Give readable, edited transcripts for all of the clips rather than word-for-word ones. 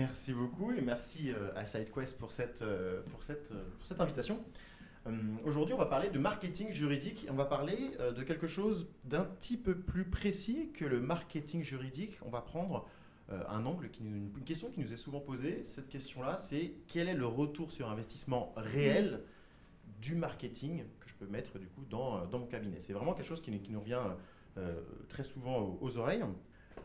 Merci beaucoup et merci à SideQuest pour cette invitation. Aujourd'hui, on va parler de marketing juridique. On va parler de quelque chose d'un petit peu plus précis que le marketing juridique. On va prendre un angle, une question qui nous est souvent posée. Cette question-là, c'est quel est le retour sur investissement réel du marketing que je peux mettre du coup dans mon cabinet. C'est vraiment quelque chose qui nous revient très souvent aux oreilles.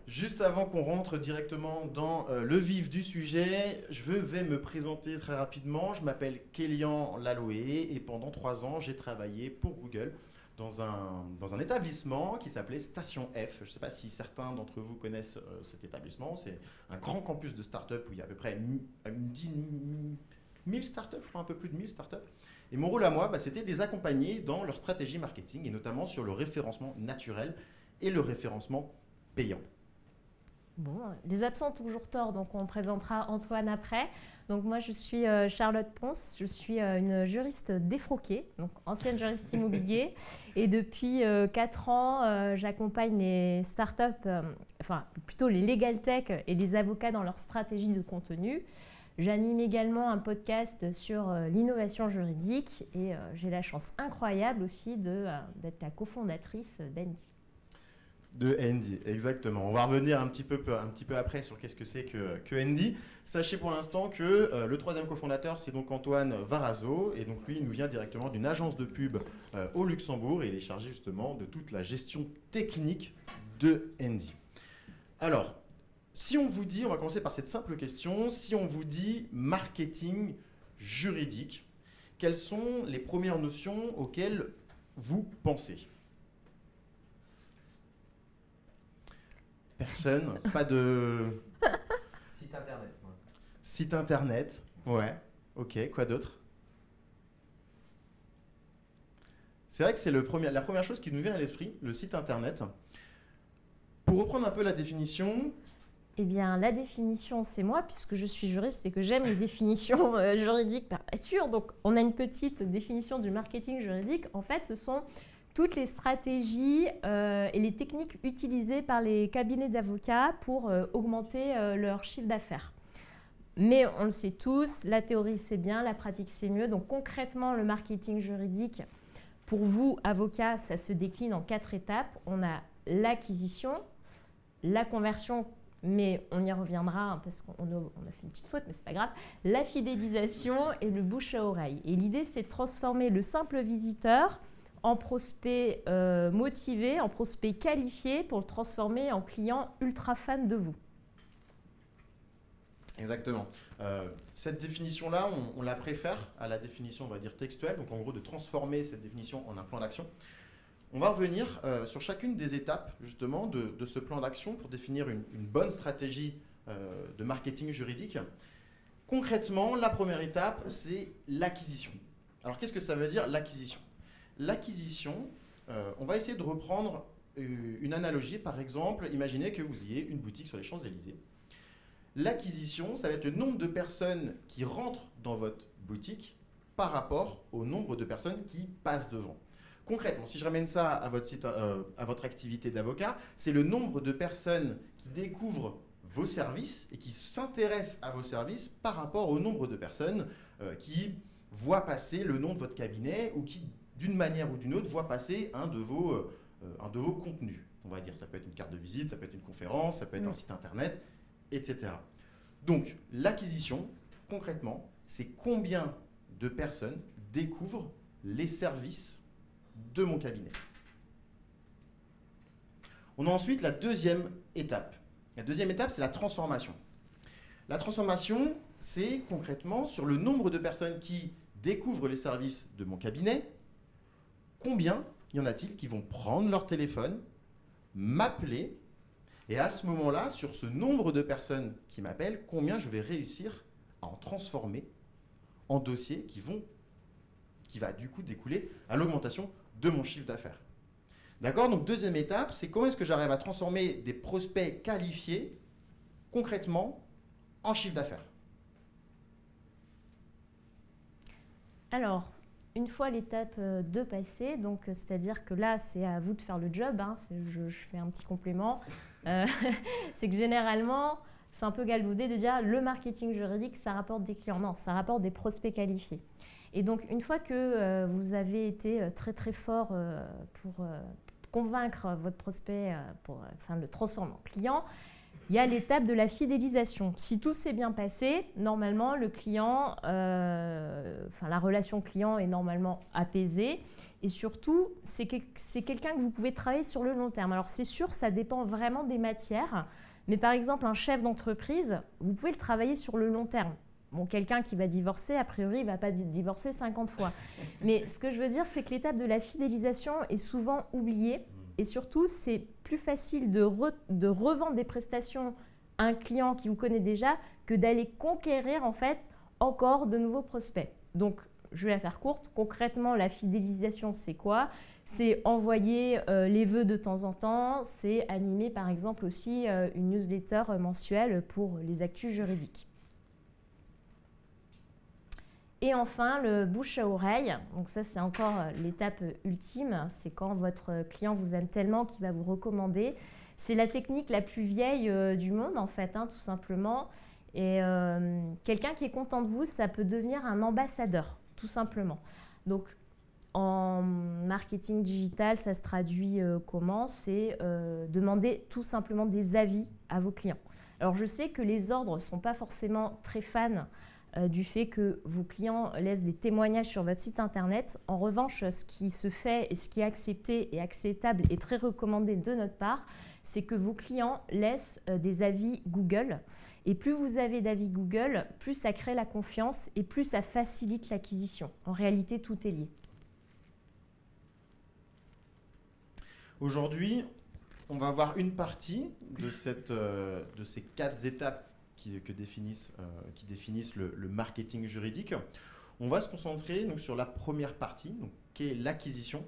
Juste avant qu'on rentre directement dans le vif du sujet, je vais me présenter très rapidement. Je m'appelle Kélian Laloé et pendant 3 ans, j'ai travaillé pour Google dans un établissement qui s'appelait Station F. Je ne sais pas si certains d'entre vous connaissent cet établissement. C'est un grand campus de start-up où il y a à peu près 1000 startups, je crois un peu plus de 1000 startups. Et mon rôle à moi, c'était de les accompagner dans leur stratégie marketing et notamment sur le référencement naturel et le référencement payant. Bon, les absents ont toujours tort, donc on présentera Antoine après. Donc moi, je suis Charlotte Ponce, je suis une juriste défroquée, donc ancienne juriste immobilier. Et depuis 4 ans, j'accompagne les startups, enfin plutôt les legal tech et les avocats dans leur stratégie de contenu. J'anime également un podcast sur l'innovation juridique et j'ai la chance incroyable aussi d'être la cofondatrice d'Andy. De Andy, exactement. On va revenir un petit peu après sur qu'est-ce que c'est que Andy. Sachez pour l'instant que le 3e cofondateur, c'est donc Antoine Varazo. Et donc lui, il nous vient directement d'une agence de pub au Luxembourg. Et il est chargé justement de toute la gestion technique de Andy. Alors, si on vous dit, on va commencer par cette simple question, si on vous dit marketing juridique, quelles sont les premières notions auxquelles vous pensez ? Personne, pas de... Site internet, moi. Site internet, ouais, ok, quoi d'autre? C'est vrai que c'est la première chose qui nous vient à l'esprit, le site internet. Pour reprendre un peu la définition... Eh bien, la définition, c'est moi, puisque je suis juriste et que j'aime les définitions juridiques par nature. Donc, on a une petite définition du marketing juridique. En fait, ce sont toutes les stratégies et les techniques utilisées par les cabinets d'avocats pour augmenter leur chiffre d'affaires. Mais on le sait tous, la théorie c'est bien, la pratique c'est mieux. Donc concrètement, le marketing juridique, pour vous, avocats, ça se décline en 4 étapes. On a l'acquisition, la conversion, mais on y reviendra hein, parce qu'on a fait une petite faute, mais c'est pas grave, la fidélisation et le bouche à oreille. Et l'idée c'est de transformer le simple visiteur en prospect motivé, en prospect qualifié pour le transformer en client ultra fan de vous. Exactement. Cette définition-là, on la préfère à la définition, on va dire, textuelle, donc en gros de transformer cette définition en un plan d'action. On va revenir sur chacune des étapes justement de ce plan d'action pour définir une bonne stratégie de marketing juridique. Concrètement, la première étape, c'est l'acquisition. Alors qu'est-ce que ça veut dire l'acquisition ? L'acquisition, on va essayer de reprendre une analogie. Par exemple, imaginez que vous ayez une boutique sur les Champs-Élysées. L'acquisition, ça va être le nombre de personnes qui rentrent dans votre boutique par rapport au nombre de personnes qui passent devant. Concrètement, si je ramène ça à votre site, à votre activité d'avocat, c'est le nombre de personnes qui découvrent vos services et qui s'intéressent à vos services par rapport au nombre de personnes qui voient passer le nom de votre cabinet ou qui, d'une manière ou d'une autre, voient passer un de vos contenus. On va dire, ça peut être une carte de visite, ça peut être une conférence, ça peut être un site internet, etc. Donc, l'acquisition, concrètement, c'est combien de personnes découvrent les services de mon cabinet. On a ensuite la deuxième étape. La deuxième étape, c'est la transformation. La transformation, c'est concrètement sur le nombre de personnes qui découvrent les services de mon cabinet, combien y en a-t-il qui vont prendre leur téléphone, m'appeler, et à ce moment-là, sur ce nombre de personnes qui m'appellent, combien je vais réussir à en transformer en dossiers qui va du coup découler à l'augmentation de mon chiffre d'affaires. D'accord? Donc deuxième étape, c'est comment est-ce que j'arrive à transformer des prospects qualifiés concrètement en chiffre d'affaires. Alors, une fois l'étape 2 passée, donc c'est-à-dire que là, c'est à vous de faire le job, hein, je fais un petit complément, c'est que généralement, c'est un peu galvaudé de dire le marketing juridique, ça rapporte des clients. Non, ça rapporte des prospects qualifiés. Et donc, une fois que vous avez été très très fort pour convaincre votre prospect, pour le transformer en client, il y a l'étape de la fidélisation. Si tout s'est bien passé, normalement, le client, la relation client est normalement apaisée. Et surtout, c'est quelqu'un que vous pouvez travailler sur le long terme. Alors, c'est sûr, ça dépend vraiment des matières. Mais par exemple, un chef d'entreprise, vous pouvez le travailler sur le long terme. Bon, quelqu'un qui va divorcer, a priori, il ne va pas divorcer 50 fois. Mais ce que je veux dire, c'est que l'étape de la fidélisation est souvent oubliée. Et surtout, c'est plus facile de revendre des prestations à un client qui vous connaît déjà que d'aller conquérir en fait encore de nouveaux prospects. Donc, je vais la faire courte. Concrètement, la fidélisation, c'est quoi? C'est envoyer les vœux de temps en temps. C'est animer par exemple aussi une newsletter mensuelle pour les actus juridiques. Et enfin, le bouche à oreille. Donc ça, c'est encore l'étape ultime. C'est quand votre client vous aime tellement qu'il va vous recommander. C'est la technique la plus vieille du monde, en fait, tout simplement. Et quelqu'un qui est content de vous, ça peut devenir un ambassadeur, tout simplement. Donc, en marketing digital, ça se traduit comment? C'est demander tout simplement des avis à vos clients. Alors, je sais que les ordres ne sont pas forcément très fans du fait que vos clients laissent des témoignages sur votre site internet. En revanche, ce qui se fait et ce qui est accepté et acceptable et très recommandé de notre part, c'est que vos clients laissent des avis Google. Et plus vous avez d'avis Google, plus ça crée la confiance et plus ça facilite l'acquisition. En réalité, tout est lié. Aujourd'hui, on va voir une partie de ces 4 étapes qui définissent le marketing juridique. On va se concentrer donc, sur la première partie, donc, qui est l'acquisition.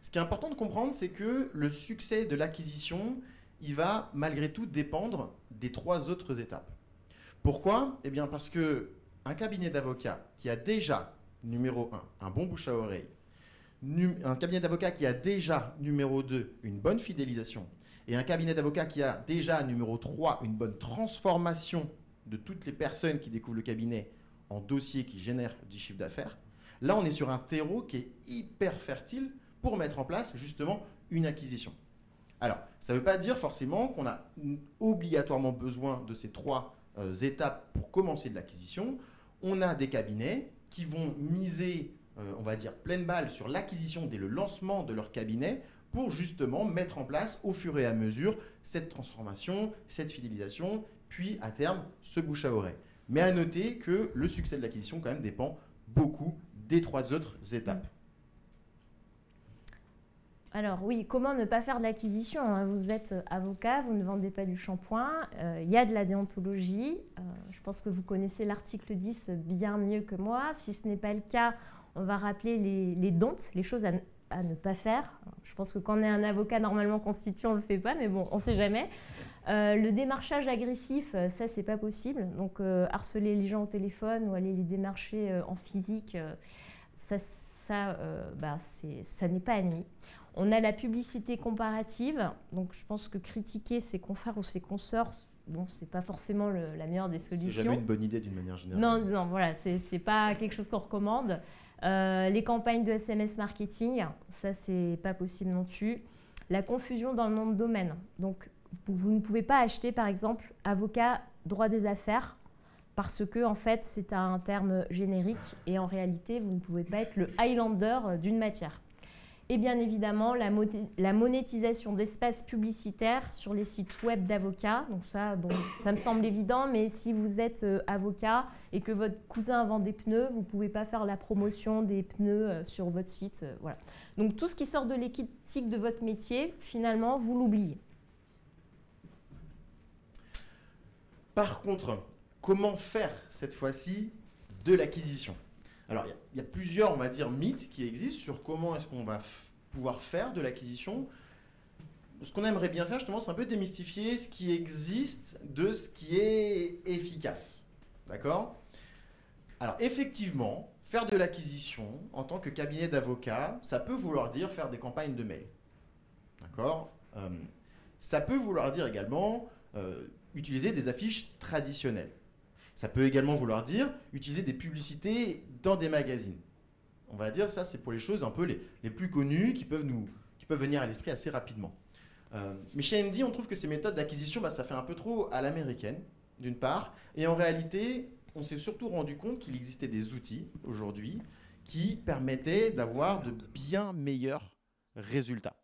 Ce qui est important de comprendre, c'est que le succès de l'acquisition, il va malgré tout dépendre des 3 autres étapes. Pourquoi? Eh bien parce qu'un cabinet d'avocats qui a déjà, numéro 1, un bon bouche à oreille, un cabinet d'avocats qui a déjà, numéro 2, une bonne fidélisation, et un cabinet d'avocats qui a déjà, numéro 3, une bonne transformation de toutes les personnes qui découvrent le cabinet en dossiers qui génèrent du chiffre d'affaires, là, on est sur un terreau qui est hyper fertile pour mettre en place, justement, une acquisition. Alors, ça ne veut pas dire forcément qu'on a obligatoirement besoin de ces 3 étapes pour commencer de l'acquisition. On a des cabinets qui vont miser, on va dire, pleine balle sur l'acquisition dès le lancement de leur cabinet pour justement mettre en place au fur et à mesure cette transformation, cette fidélisation, puis à terme, ce bouche à oreille. Mais à noter que le succès de l'acquisition quand même dépend beaucoup des 3 autres étapes. Alors oui, comment ne pas faire de l'acquisition? Vous êtes avocat, vous ne vendez pas du shampoing, il y a de la déontologie. Je pense que vous connaissez l'article 10 bien mieux que moi. Si ce n'est pas le cas, on va rappeler les don'ts, les choses à ne pas faire. Je pense que quand on est un avocat normalement constitué, on ne le fait pas, mais bon, on ne sait jamais. Le démarchage agressif, ça, c'est pas possible. Donc, harceler les gens au téléphone ou aller les démarcher en physique, ça n'est pas admis. On a la publicité comparative. Donc, je pense que critiquer ses confrères ou ses consoeurs, bon, c'est pas forcément la meilleure des solutions. C'est jamais une bonne idée d'une manière générale. Non, voilà, c'est pas quelque chose qu'on recommande. Les campagnes de SMS marketing, ça, c'est pas possible non plus. La confusion dans le nom de domaine. Donc, vous ne pouvez pas acheter, par exemple, avocat droit des affaires parce que, en fait, c'est un terme générique et en réalité, vous ne pouvez pas être le Highlander d'une matière. Et bien évidemment, la monétisation d'espaces publicitaires sur les sites web d'avocats. Donc ça, bon, ça me semble évident, mais si vous êtes avocat et que votre cousin vend des pneus, vous ne pouvez pas faire la promotion des pneus sur votre site. Voilà. Donc tout ce qui sort de l'éthique de votre métier, finalement, vous l'oubliez. Par contre, comment faire cette fois-ci de l'acquisition? Alors, il y a plusieurs, on va dire, mythes qui existent sur comment est-ce qu'on va pouvoir faire de l'acquisition. Ce qu'on aimerait bien faire, justement, c'est un peu démystifier ce qui existe de ce qui est efficace. D'accord? Alors, effectivement, faire de l'acquisition en tant que cabinet d'avocat, ça peut vouloir dire faire des campagnes de mail. D'accord? Ça peut vouloir dire également utiliser des affiches traditionnelles. Ça peut également vouloir dire utiliser des publicités dans des magazines. On va dire ça, c'est pour les choses un peu les plus connues qui peuvent venir à l'esprit assez rapidement. Mais chez Andy, on trouve que ces méthodes d'acquisition, ça fait un peu trop à l'américaine, d'une part. Et en réalité, on s'est surtout rendu compte qu'il existait des outils aujourd'hui qui permettaient d'avoir de bien meilleurs résultats.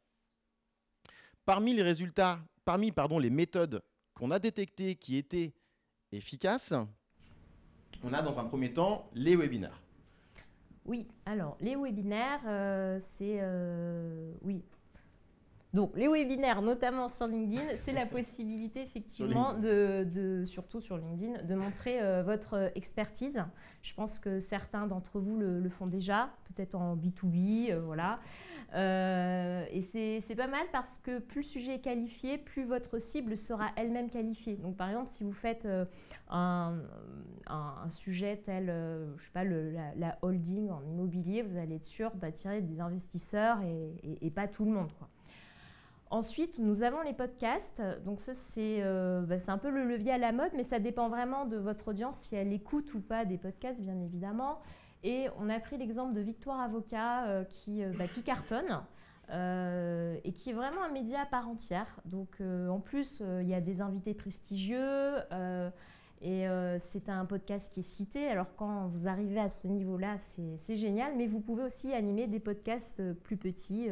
Parmi les méthodes qu'on a détectées qui étaient efficaces, on a dans un premier temps les webinaires. Oui, alors les webinaires, oui. Donc les webinaires, notamment sur LinkedIn, c'est la possibilité effectivement, surtout sur LinkedIn, de montrer votre expertise. Je pense que certains d'entre vous le font déjà, peut-être en B2B, voilà. Et c'est pas mal parce que plus le sujet est qualifié, plus votre cible sera elle-même qualifiée. Donc par exemple, si vous faites un sujet tel, je sais pas, la holding en immobilier, vous allez être sûr d'attirer des investisseurs et pas tout le monde, quoi. Ensuite, nous avons les podcasts. Donc ça, c'est un peu le levier à la mode, mais ça dépend vraiment de votre audience, si elle écoute ou pas des podcasts, bien évidemment. Et on a pris l'exemple de Victoire Avocat qui cartonne et qui est vraiment un média à part entière. Donc en plus, il y a des invités prestigieux et c'est un podcast qui est cité. Alors quand vous arrivez à ce niveau-là, c'est génial, mais vous pouvez aussi animer des podcasts plus petits.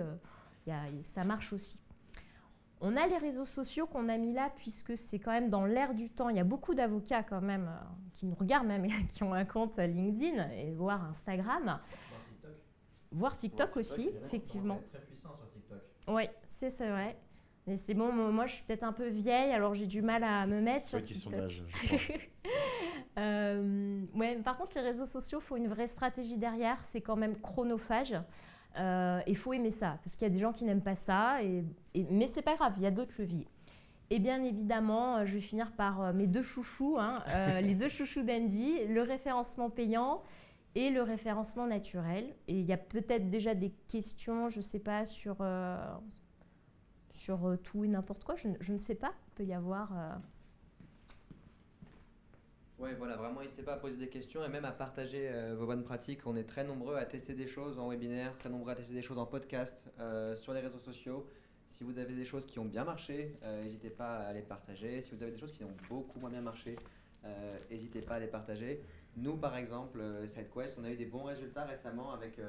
Ça marche aussi. On a les réseaux sociaux qu'on a mis là puisque c'est quand même dans l'air du temps. Il y a beaucoup d'avocats quand même qui nous regardent même et qui ont un compte LinkedIn et voire Instagram. Voir TikTok aussi, effectivement. C'est très puissant sur TikTok. Oui, c'est vrai. Mais c'est bon, moi je suis peut-être un peu vieille, alors j'ai du mal à me mettre sur TikTok. C'est une question d'âge, je crois. Ouais, par contre, les réseaux sociaux, il faut une vraie stratégie derrière. C'est quand même chronophage. Il faut aimer ça, parce qu'il y a des gens qui n'aiment pas ça, mais c'est pas grave, il y a d'autres leviers. Et bien évidemment, je vais finir par mes deux chouchous, les deux chouchous d'Andy, le référencement payant et le référencement naturel. Et il y a peut-être déjà des questions, je ne sais pas, sur tout et n'importe quoi, je ne sais pas, il peut y avoir... Ouais, voilà, vraiment, n'hésitez pas à poser des questions et même à partager vos bonnes pratiques. On est très nombreux à tester des choses en webinaire, très nombreux à tester des choses en podcast, sur les réseaux sociaux. Si vous avez des choses qui ont bien marché, n'hésitez pas à les partager. Si vous avez des choses qui ont beaucoup moins bien marché, n'hésitez pas à les partager. Nous, par exemple, SideQuest, on a eu des bons résultats récemment avec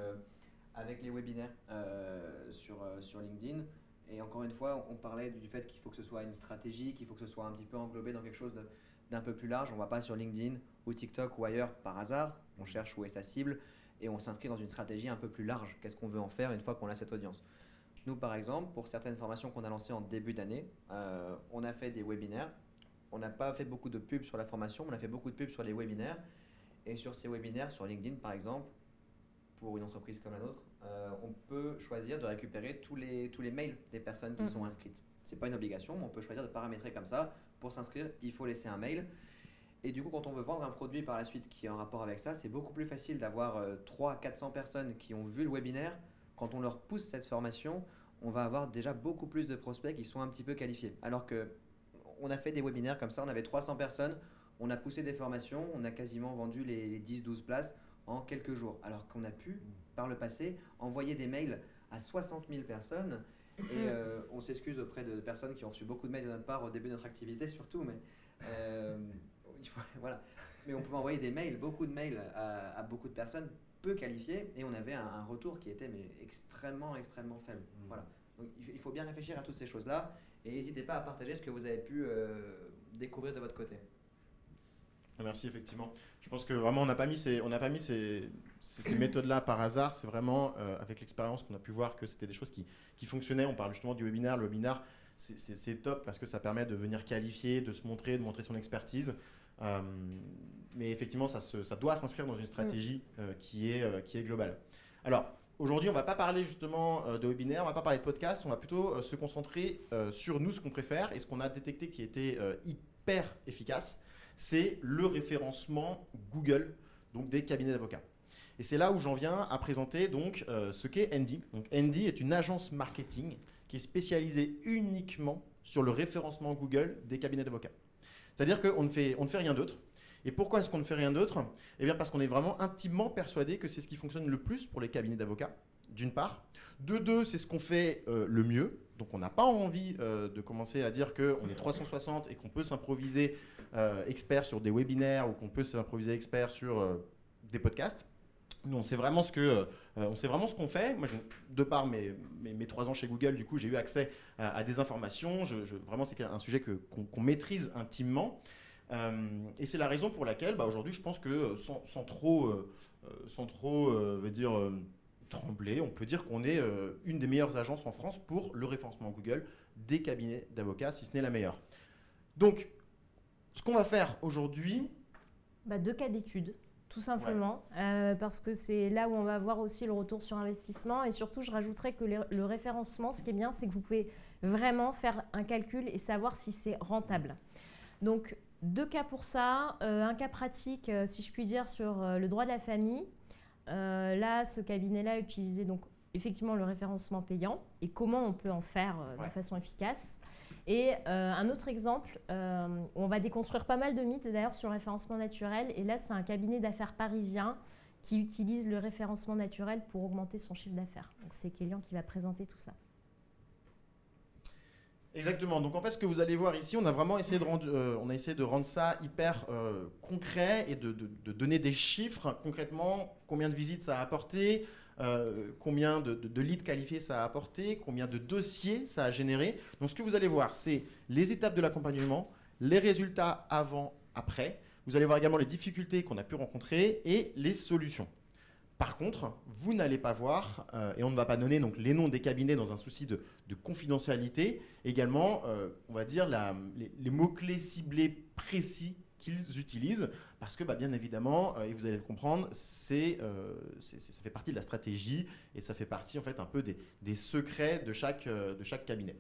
les webinaires sur LinkedIn. Et encore une fois, on parlait du fait qu'il faut que ce soit une stratégie, qu'il faut que ce soit un petit peu englobé dans quelque chose d'un peu plus large. On ne va pas sur LinkedIn ou TikTok ou ailleurs par hasard. On cherche où est sa cible et on s'inscrit dans une stratégie un peu plus large. Qu'est-ce qu'on veut en faire une fois qu'on a cette audience? Nous, par exemple, pour certaines formations qu'on a lancées en début d'année, on a fait des webinaires. On n'a pas fait beaucoup de pubs sur la formation, mais on a fait beaucoup de pubs sur les webinaires. Et sur ces webinaires, sur LinkedIn par exemple, pour une entreprise comme la nôtre, on peut choisir de récupérer tous les mails des personnes qui sont inscrites. Ce n'est pas une obligation, mais on peut choisir de paramétrer comme ça. Pour s'inscrire, il faut laisser un mail. Et du coup, quand on veut vendre un produit par la suite qui est en rapport avec ça, c'est beaucoup plus facile d'avoir 300-400 personnes qui ont vu le webinaire. Quand on leur pousse cette formation, on va avoir déjà beaucoup plus de prospects qui sont un petit peu qualifiés. Alors qu'on a fait des webinaires comme ça, on avait 300 personnes, on a poussé des formations, on a quasiment vendu les 10-12 places en quelques jours. Alors qu'on a pu, par le passé, envoyer des mails à 60 000 personnes. Et on s'excuse auprès de personnes qui ont reçu beaucoup de mails de notre part au début de notre activité surtout, mais voilà. Mais on pouvait envoyer des mails, beaucoup de mails à beaucoup de personnes peu qualifiées et on avait un retour qui était extrêmement faible. Voilà. Donc il faut bien réfléchir à toutes ces choses-là et n'hésitez pas à partager ce que vous avez pu découvrir de votre côté. Merci, effectivement. Je pense que vraiment, on n'a pas mis ces méthodes-là par hasard. C'est vraiment avec l'expérience qu'on a pu voir que c'était des choses qui fonctionnaient. On parle justement du webinaire. Le webinaire, c'est top parce que ça permet de venir qualifier, de se montrer, de montrer son expertise. Mais effectivement, ça doit s'inscrire dans une stratégie qui est globale. Alors, aujourd'hui, on ne va pas parler justement de webinaire, on ne va pas parler de podcast. On va plutôt se concentrer sur nous, ce qu'on préfère et ce qu'on a détecté qui était hyper efficace. C'est le référencement Google, donc des cabinets d'avocats. Et c'est là où j'en viens à présenter donc, ce qu'est Andy. Donc, Andy est une agence marketing qui est spécialisée uniquement sur le référencement Google des cabinets d'avocats. C'est-à-dire qu'on ne fait rien d'autre. Et pourquoi est-ce qu'on ne fait rien d'autre? Eh bien parce qu'on est vraiment intimement persuadé que c'est ce qui fonctionne le plus pour les cabinets d'avocats, d'une part. De deux, c'est ce qu'on fait le mieux. Donc on n'a pas envie de commencer à dire qu'on est 360 et qu'on peut s'improviser expert sur des webinaires ou qu'on peut s'improviser expert sur des podcasts. Nous, on sait vraiment ce qu'on fait. Moi, de par mes 3 ans chez Google, du coup, j'ai eu accès à des informations. Vraiment, c'est un sujet qu'on maîtrise intimement. Et c'est la raison pour laquelle, aujourd'hui, je pense que sans trop trembler, on peut dire qu'on est une des meilleures agences en France pour le référencement Google des cabinets d'avocats, si ce n'est la meilleure. Donc, ce qu'on va faire aujourd'hui... 2 cas d'études. Tout simplement, parce que c'est là où on va voir aussi le retour sur investissement. Et surtout, je rajouterais que le référencement, ce qui est bien, c'est que vous pouvez vraiment faire un calcul et savoir si c'est rentable. Donc, 2 cas pour ça. Un cas pratique, si je puis dire, sur le droit de la famille. Là, ce cabinet-là utilisait donc effectivement le référencement payant et comment on peut en faire de façon efficace. Et un autre exemple, où on va déconstruire pas mal de mythes d'ailleurs sur le référencement naturel. Et là, c'est un cabinet d'affaires parisien qui utilise le référencement naturel pour augmenter son chiffre d'affaires. Donc c'est Kélian qui va présenter tout ça. Exactement. Donc en fait, ce que vous allez voir ici, on a vraiment essayé de rendre ça hyper concret et de donner des chiffres concrètement, combien de visites ça a apporté, combien de leads qualifiés ça a apporté, combien de dossiers ça a généré. Donc ce que vous allez voir, c'est les étapes de l'accompagnement, les résultats avant, après. Vous allez voir également les difficultés qu'on a pu rencontrer et les solutions. Par contre, vous n'allez pas voir, et on ne va pas donner donc, les noms des cabinets dans un souci de confidentialité, également, on va dire, les mots-clés ciblés précis qu'ils utilisent, parce que bien évidemment, et vous allez le comprendre, ça fait partie de la stratégie, et ça fait partie en fait un peu des secrets de chaque cabinet.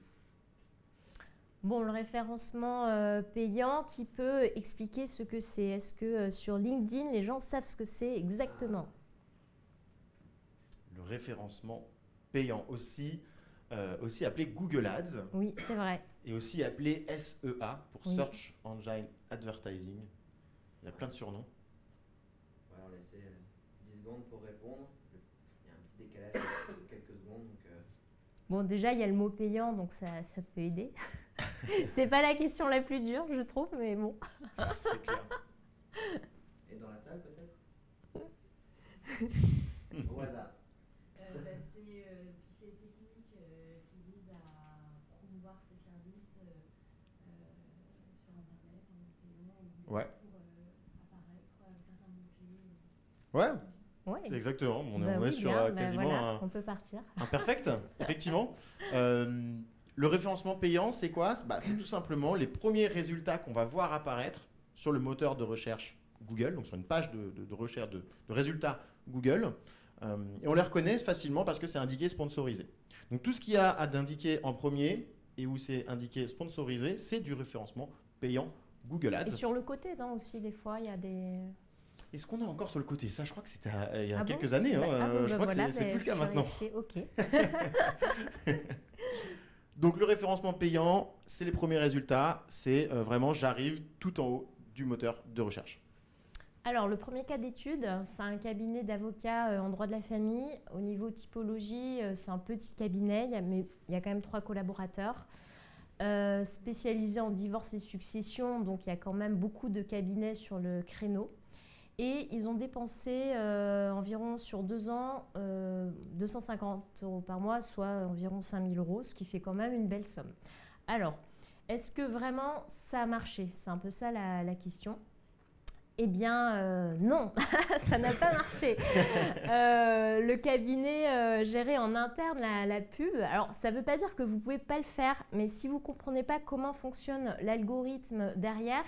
Bon, le référencement payant, qui peut expliquer ce que c'est? Est-ce que sur LinkedIn, les gens savent ce que c'est exactement? Le référencement payant, aussi appelé Google Ads. Oui, c'est vrai. Et aussi appelé SEA pour Search Engine Advertising. Il y a plein de surnoms. On va laisser 10 secondes pour répondre. Il y a un petit décalage de quelques secondes. Bon, déjà, il y a le mot payant, donc ça peut aider. C'est pas la question la plus dure, je trouve, mais bon. C'est clair. Et dans la salle, peut-être? Au hasard. C'est toutes les techniques qui visent à promouvoir ces services sur Internet, en payant, pour apparaître certains mots-clés. Ouais, exactement. On est oui, sur bien, quasiment voilà, on peut partir. un perfect, effectivement. Le référencement payant, c'est quoi? C'est tout simplement les premiers résultats qu'on va voir apparaître sur le moteur de recherche Google, donc sur une page de recherche de résultats Google. Et on les reconnaît facilement parce que c'est indiqué sponsorisé. Donc tout ce qu'il y a d'indiqué en premier et où c'est indiqué sponsorisé, c'est du référencement payant Google Ads. Et sur le côté, non, aussi, des fois, il y a des... Est-ce qu'on a encore sur le côté? Ça, je crois que c'était il y a Ah quelques bon? années. Je crois voilà, que c'est plus le cas maintenant. Ok. Donc le référencement payant, c'est les premiers résultats. C'est vraiment, j'arrive tout en haut du moteur de recherche. Alors, le premier cas d'étude, c'est un cabinet d'avocats en droit de la famille. Au niveau typologie, c'est un petit cabinet, mais il y a quand même 3 collaborateurs. Spécialisé en divorce et succession, donc il y a quand même beaucoup de cabinets sur le créneau. Et ils ont dépensé environ sur 2 ans 250 € par mois, soit environ 5 000 €, ce qui fait quand même une belle somme. Alors, est-ce que vraiment ça a marché? C'est un peu ça la question. Eh bien, non, ça n'a pas marché. Le cabinet gérait en interne la pub. Alors, ça ne veut pas dire que vous ne pouvez pas le faire, mais si vous ne comprenez pas comment fonctionne l'algorithme derrière,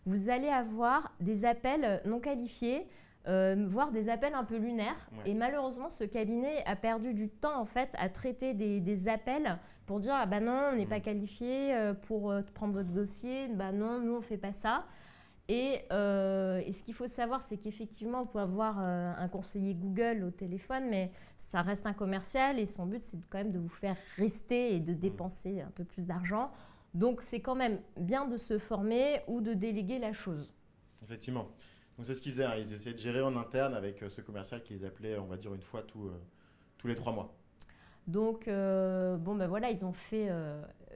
vous allez avoir des appels non qualifiés, voire des appels un peu lunaires. Ouais. Et malheureusement, ce cabinet a perdu du temps en fait à traiter des appels pour dire « Ah ben non, on n'est pas qualifié pour prendre votre dossier. Ben non, nous, on ne fait pas ça. » Et ce qu'il faut savoir, c'est qu'effectivement, vous pouvez avoir un conseiller Google au téléphone, mais ça reste un commercial et son but, c'est quand même de vous faire rester et de dépenser un peu plus d'argent. Donc, c'est quand même bien de se former ou de déléguer la chose. Effectivement. Donc c'est ce qu'ils faisaient, hein. Ils essayaient de gérer en interne avec ce commercial qu'ils appelaient, on va dire, une fois tous les 3 mois. Donc, bon, ben voilà, ils ont fait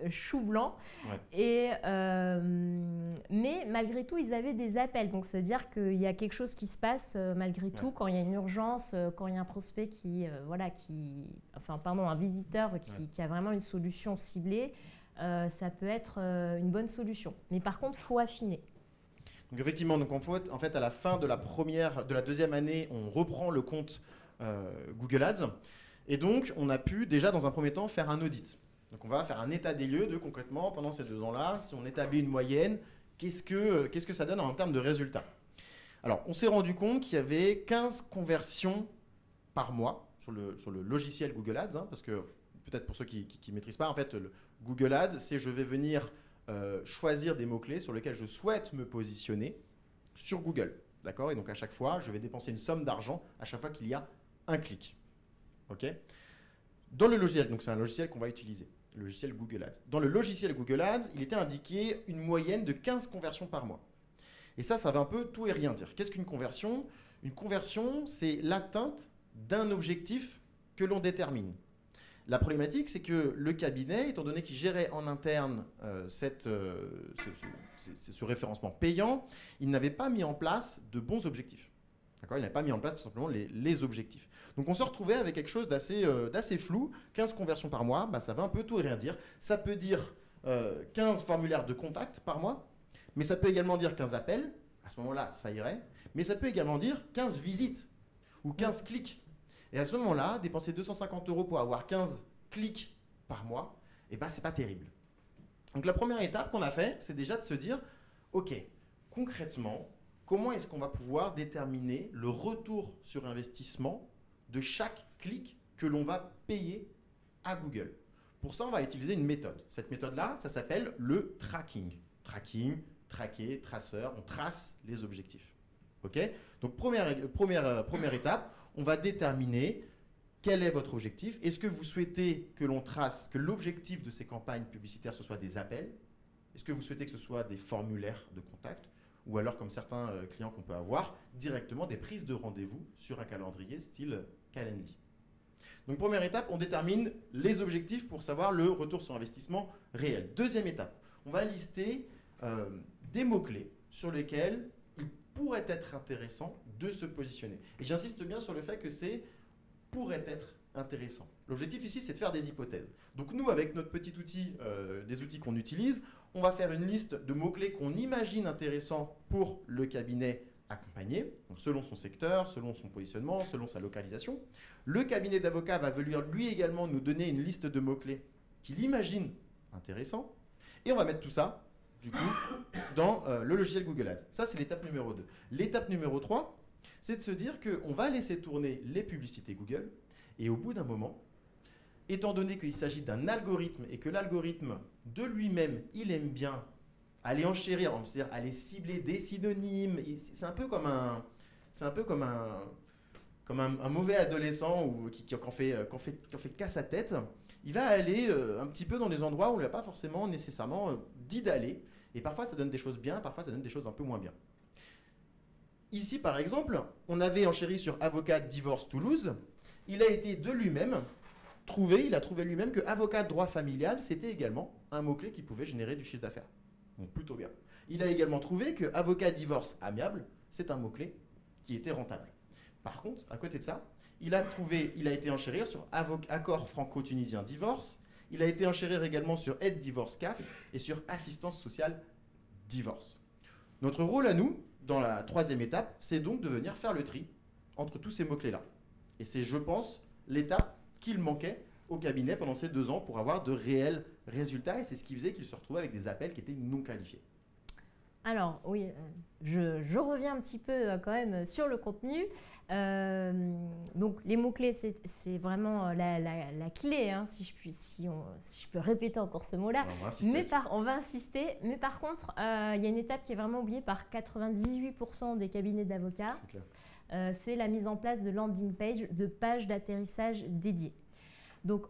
chou blanc. Ouais. Mais malgré tout, ils avaient des appels. Donc, c'est-à-dire qu'il y a quelque chose qui se passe malgré tout quand il y a une urgence, quand il y a un prospect un visiteur qui a vraiment une solution ciblée. Ça peut être une bonne solution. Mais par contre, il faut affiner. Donc effectivement, en fait, à la fin de la deuxième année, on reprend le compte Google Ads. Et donc, on a pu déjà, dans un premier temps, faire un audit. Donc, on va faire un état des lieux de concrètement, pendant ces 2 ans-là, si on établit une moyenne, qu'est-ce que ça donne en termes de résultats. Alors, on s'est rendu compte qu'il y avait 15 conversions par mois sur le logiciel Google Ads, hein, parce que peut-être pour ceux qui ne maîtrisent pas, en fait, le Google Ads, c'est je vais venir choisir des mots-clés sur lesquels je souhaite me positionner sur Google. D'accord ? Et donc, à chaque fois, je vais dépenser une somme d'argent à chaque fois qu'il y a un clic. OK ? Dans le logiciel, donc c'est un logiciel qu'on va utiliser, le logiciel Google Ads. Dans le logiciel Google Ads, il était indiqué une moyenne de 15 conversions par mois. Et ça veut un peu tout et rien dire. Qu'est-ce qu'une conversion ? Une conversion, c'est l'atteinte d'un objectif que l'on détermine. La problématique, c'est que le cabinet, étant donné qu'il gérait en interne ce référencement payant, il n'avait pas mis en place de bons objectifs. D'accord ? Il n'a pas mis en place tout simplement les objectifs. Donc on se retrouvait avec quelque chose d'assez flou. 15 conversions par mois, ça veut un peu tout et rien dire. Ça peut dire 15 formulaires de contact par mois, mais ça peut également dire 15 appels. À ce moment-là, ça irait. Mais ça peut également dire 15 visites ou 15 clics. Et à ce moment-là, dépenser 250 € pour avoir 15 clics par mois, c'est pas terrible. Donc la première étape qu'on a fait, c'est déjà de se dire, OK, concrètement, comment est-ce qu'on va pouvoir déterminer le retour sur investissement de chaque clic que l'on va payer à Google? Pour ça, on va utiliser une méthode. Cette méthode-là, ça s'appelle le tracking. Tracking, traquer, traceur, on trace les objectifs. OK ? Donc première étape, on va déterminer quel est votre objectif. Est-ce que vous souhaitez que l'on trace, que l'objectif de ces campagnes publicitaires, ce soit des appels? Est-ce que vous souhaitez que ce soit des formulaires de contact? Ou alors, comme certains clients qu'on peut avoir, directement des prises de rendez-vous sur un calendrier style Calendly. Donc, première étape, on détermine les objectifs pour savoir le retour sur investissement réel. Deuxième étape, on va lister des mots-clés sur lesquels il pourrait être intéressant de se positionner. Et j'insiste bien sur le fait que c'est pourrait être intéressant. L'objectif ici, c'est de faire des hypothèses. Donc nous, avec notre petit outil, des outils qu'on utilise, on va faire une liste de mots-clés qu'on imagine intéressants pour le cabinet accompagné, donc selon son secteur, selon son positionnement, selon sa localisation. Le cabinet d'avocats va venir lui également nous donner une liste de mots-clés qu'il imagine intéressants. Et on va mettre tout ça, du coup, dans le logiciel Google Ads. Ça, c'est l'étape numéro 2. L'étape numéro 3, c'est de se dire qu'on va laisser tourner les publicités Google. Et au bout d'un moment, étant donné qu'il s'agit d'un algorithme et que l'algorithme de lui-même, il aime bien aller enchérir, c'est-à-dire aller cibler des synonymes, c'est un peu comme un mauvais adolescent qui en fait casse sa tête. Il va aller un petit peu dans des endroits où on ne lui a pas forcément nécessairement dit d'aller. Et parfois, ça donne des choses bien, parfois, ça donne des choses un peu moins bien. Ici, par exemple, on avait enchéri sur Avocat Divorce Toulouse. Il a été de lui-même il a trouvé lui-même que avocat droit familial, c'était également un mot-clé qui pouvait générer du chiffre d'affaires. Donc plutôt bien. Il a également trouvé que avocat divorce amiable, c'est un mot-clé qui était rentable. Par contre, à côté de ça, il a été enchérir sur accord franco-tunisien divorce. Il a été enchérir également sur aide divorce CAF et sur assistance sociale divorce. Notre rôle à nous, dans la troisième étape, c'est donc de venir faire le tri entre tous ces mots-clés-là. Et c'est, je pense, l'étape qu'il manquait au cabinet pendant ces 2 ans pour avoir de réels résultats. Et c'est ce qui faisait qu'il se retrouvait avec des appels qui étaient non qualifiés. Alors oui, je reviens un petit peu quand même sur le contenu. Donc les mots-clés, c'est vraiment la clé, hein, si je peux répéter encore ce mot-là. On va insister. Mais par contre, il y a une étape qui est vraiment oubliée par 98% des cabinets d'avocats. C'est la mise en place de landing page, de pages d'atterrissage dédiées. Donc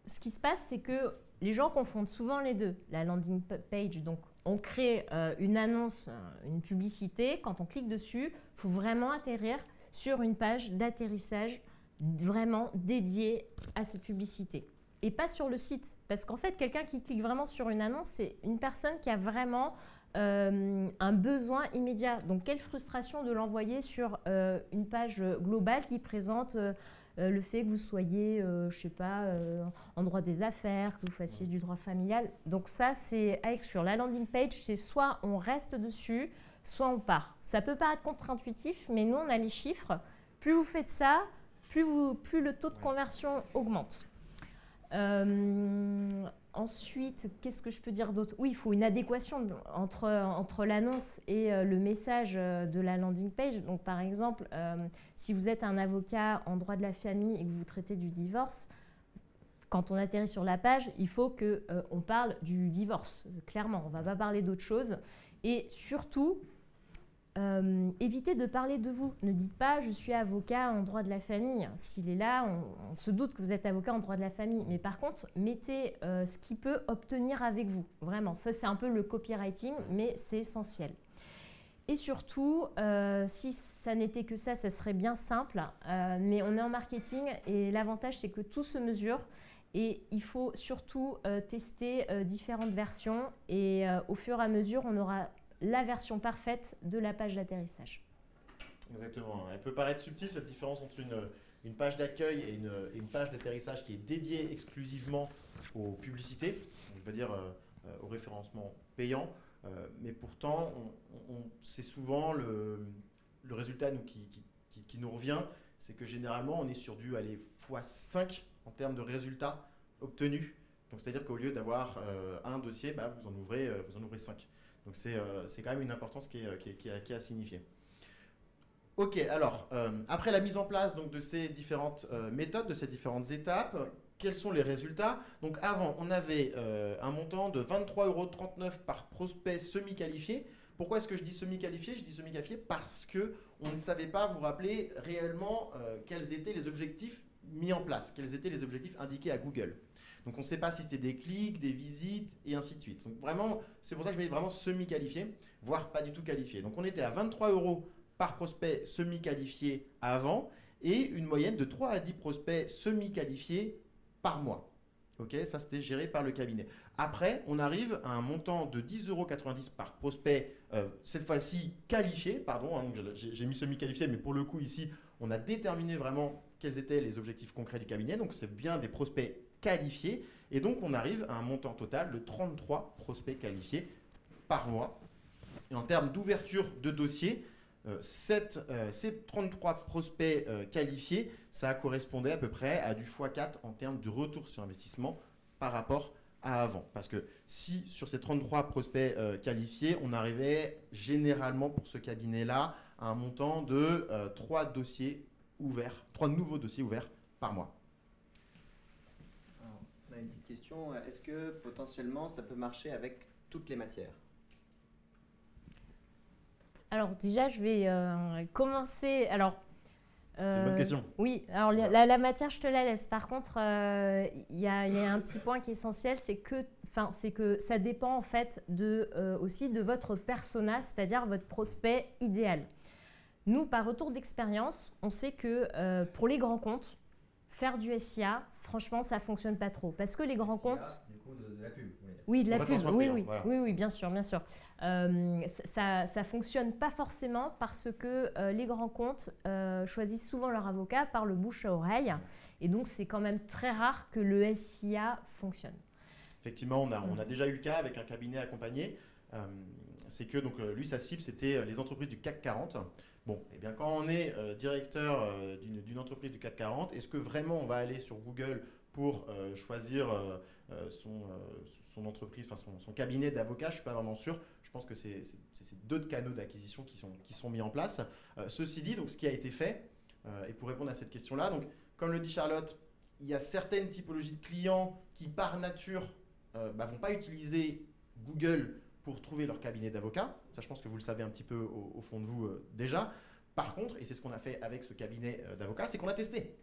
ce qui se passe, c'est que les gens confondent souvent les deux. La landing page, donc on crée une annonce, une publicité. Quand on clique dessus, il faut vraiment atterrir sur une page d'atterrissage vraiment dédiée à cette publicité. Et pas sur le site. Parce qu'en fait, quelqu'un qui clique vraiment sur une annonce, c'est une personne qui a vraiment un besoin immédiat. Donc, quelle frustration de l'envoyer sur une page globale qui présente le fait que vous soyez, je sais pas, en droit des affaires, que vous fassiez du droit familial. Donc ça, c'est à exclure. La landing page, c'est soit on reste dessus, soit on part. Ça peut paraître contre-intuitif, mais nous, on a les chiffres. Plus vous faites ça, plus le taux de conversion augmente. Ensuite, qu'est-ce que je peux dire d'autre? Oui, il faut une adéquation entre l'annonce et le message de la landing page. Donc, par exemple, si vous êtes un avocat en droit de la famille et que vous traitez du divorce, quand on atterrit sur la page, il faut qu'on parle du divorce. Clairement, on ne va pas parler d'autre chose. Et surtout, évitez de parler de vous. Ne dites pas « je suis avocat en droit de la famille ». S'il est là, on se doute que vous êtes avocat en droit de la famille. Mais par contre, mettez ce qu'il peut obtenir avec vous. Vraiment, ça c'est un peu le copywriting, mais c'est essentiel. Et surtout, si ça n'était que ça serait bien simple. Mais on est en marketing et l'avantage c'est que tout se mesure. Et il faut surtout tester différentes versions. Et au fur et à mesure, on aura la version parfaite de la page d'atterrissage. Exactement. Elle peut paraître subtile, cette différence entre une page d'accueil et une page d'atterrissage qui est dédiée exclusivement aux publicités, je veux dire au référencement payant. Mais pourtant, c'est souvent le résultat qui nous revient, c'est que généralement, on est sur du x5 en termes de résultats obtenus. Donc, c'est-à-dire qu'au lieu d'avoir un dossier, vous en ouvrez 5. Donc, c'est quand même une importance qui est à signifier. Ok, alors, après la mise en place donc, de ces différentes méthodes, de ces différentes étapes, quels sont les résultats? Donc, avant, on avait un montant de 23,39 € par prospect semi-qualifié. Pourquoi est-ce que je dis semi-qualifié? Je dis semi-qualifié parce qu'on ne savait pas, vous rappeler réellement quels étaient les objectifs mis en place, quels étaient les objectifs indiqués à Google. Donc, on ne sait pas si c'était des clics, des visites et ainsi de suite. Donc, vraiment, c'est pour ça que je mets vraiment semi-qualifié, voire pas du tout qualifié. Donc, on était à 23 € par prospect semi-qualifié avant et une moyenne de 3 à 10 prospects semi-qualifiés par mois. Ok, ça, c'était géré par le cabinet. Après, on arrive à un montant de 10,90 € par prospect, cette fois-ci qualifié. Pardon, hein, j'ai mis semi-qualifié, mais pour le coup, ici, on a déterminé vraiment quels étaient les objectifs concrets du cabinet. Donc, c'est bien des prospects qualifiés. Et donc, on arrive à un montant total de 33 prospects qualifiés par mois. Et en termes d'ouverture de dossier, ces 33 prospects qualifiés, ça correspondait à peu près à du x4 en termes de retour sur investissement par rapport à avant. Parce que si sur ces 33 prospects qualifiés, on arrivait généralement pour ce cabinet-là à un montant de 3 nouveaux dossiers ouverts par mois. Alors, on a une petite question. Est-ce que potentiellement ça peut marcher avec toutes les matières? Alors déjà, je vais commencer. Alors, c'est une bonne question. Oui, alors la matière, je te la laisse. Par contre, il y a un petit point qui est essentiel, c'est que ça dépend en fait aussi de votre persona, c'est-à-dire votre prospect idéal. Nous, par retour d'expérience, on sait que pour les grands comptes, faire du SIA, franchement, ça ne fonctionne pas trop. Parce que les grands comptes… Du coup, de la pub. Oui, de la pub, oui, voilà. oui, bien sûr, bien sûr. Ça ne fonctionne pas forcément parce que les grands comptes choisissent souvent leur avocat par le bouche à oreille. Et donc, c'est quand même très rare que le SIA fonctionne. Effectivement, on a déjà eu le cas avec un cabinet accompagné. C'est que donc, lui, sa cible, c'était les entreprises du CAC 40. Bon, eh bien, quand on est directeur d'une entreprise du CAC 40, est-ce que vraiment on va aller sur Google pour choisir son entreprise, enfin son cabinet d'avocat? Je ne suis pas vraiment sûr. Je pense que c'est d'autres canaux d'acquisition qui sont mis en place. Ceci dit, donc, ce qui a été fait, et pour répondre à cette question-là, donc, comme le dit Charlotte, il y a certaines typologies de clients qui, par nature, ne vont pas utiliser Google pour trouver leur cabinet d'avocat. Ça, je pense que vous le savez un petit peu au fond de vous déjà. Par contre, et c'est ce qu'on a fait avec ce cabinet d'avocat, c'est qu'on a testé.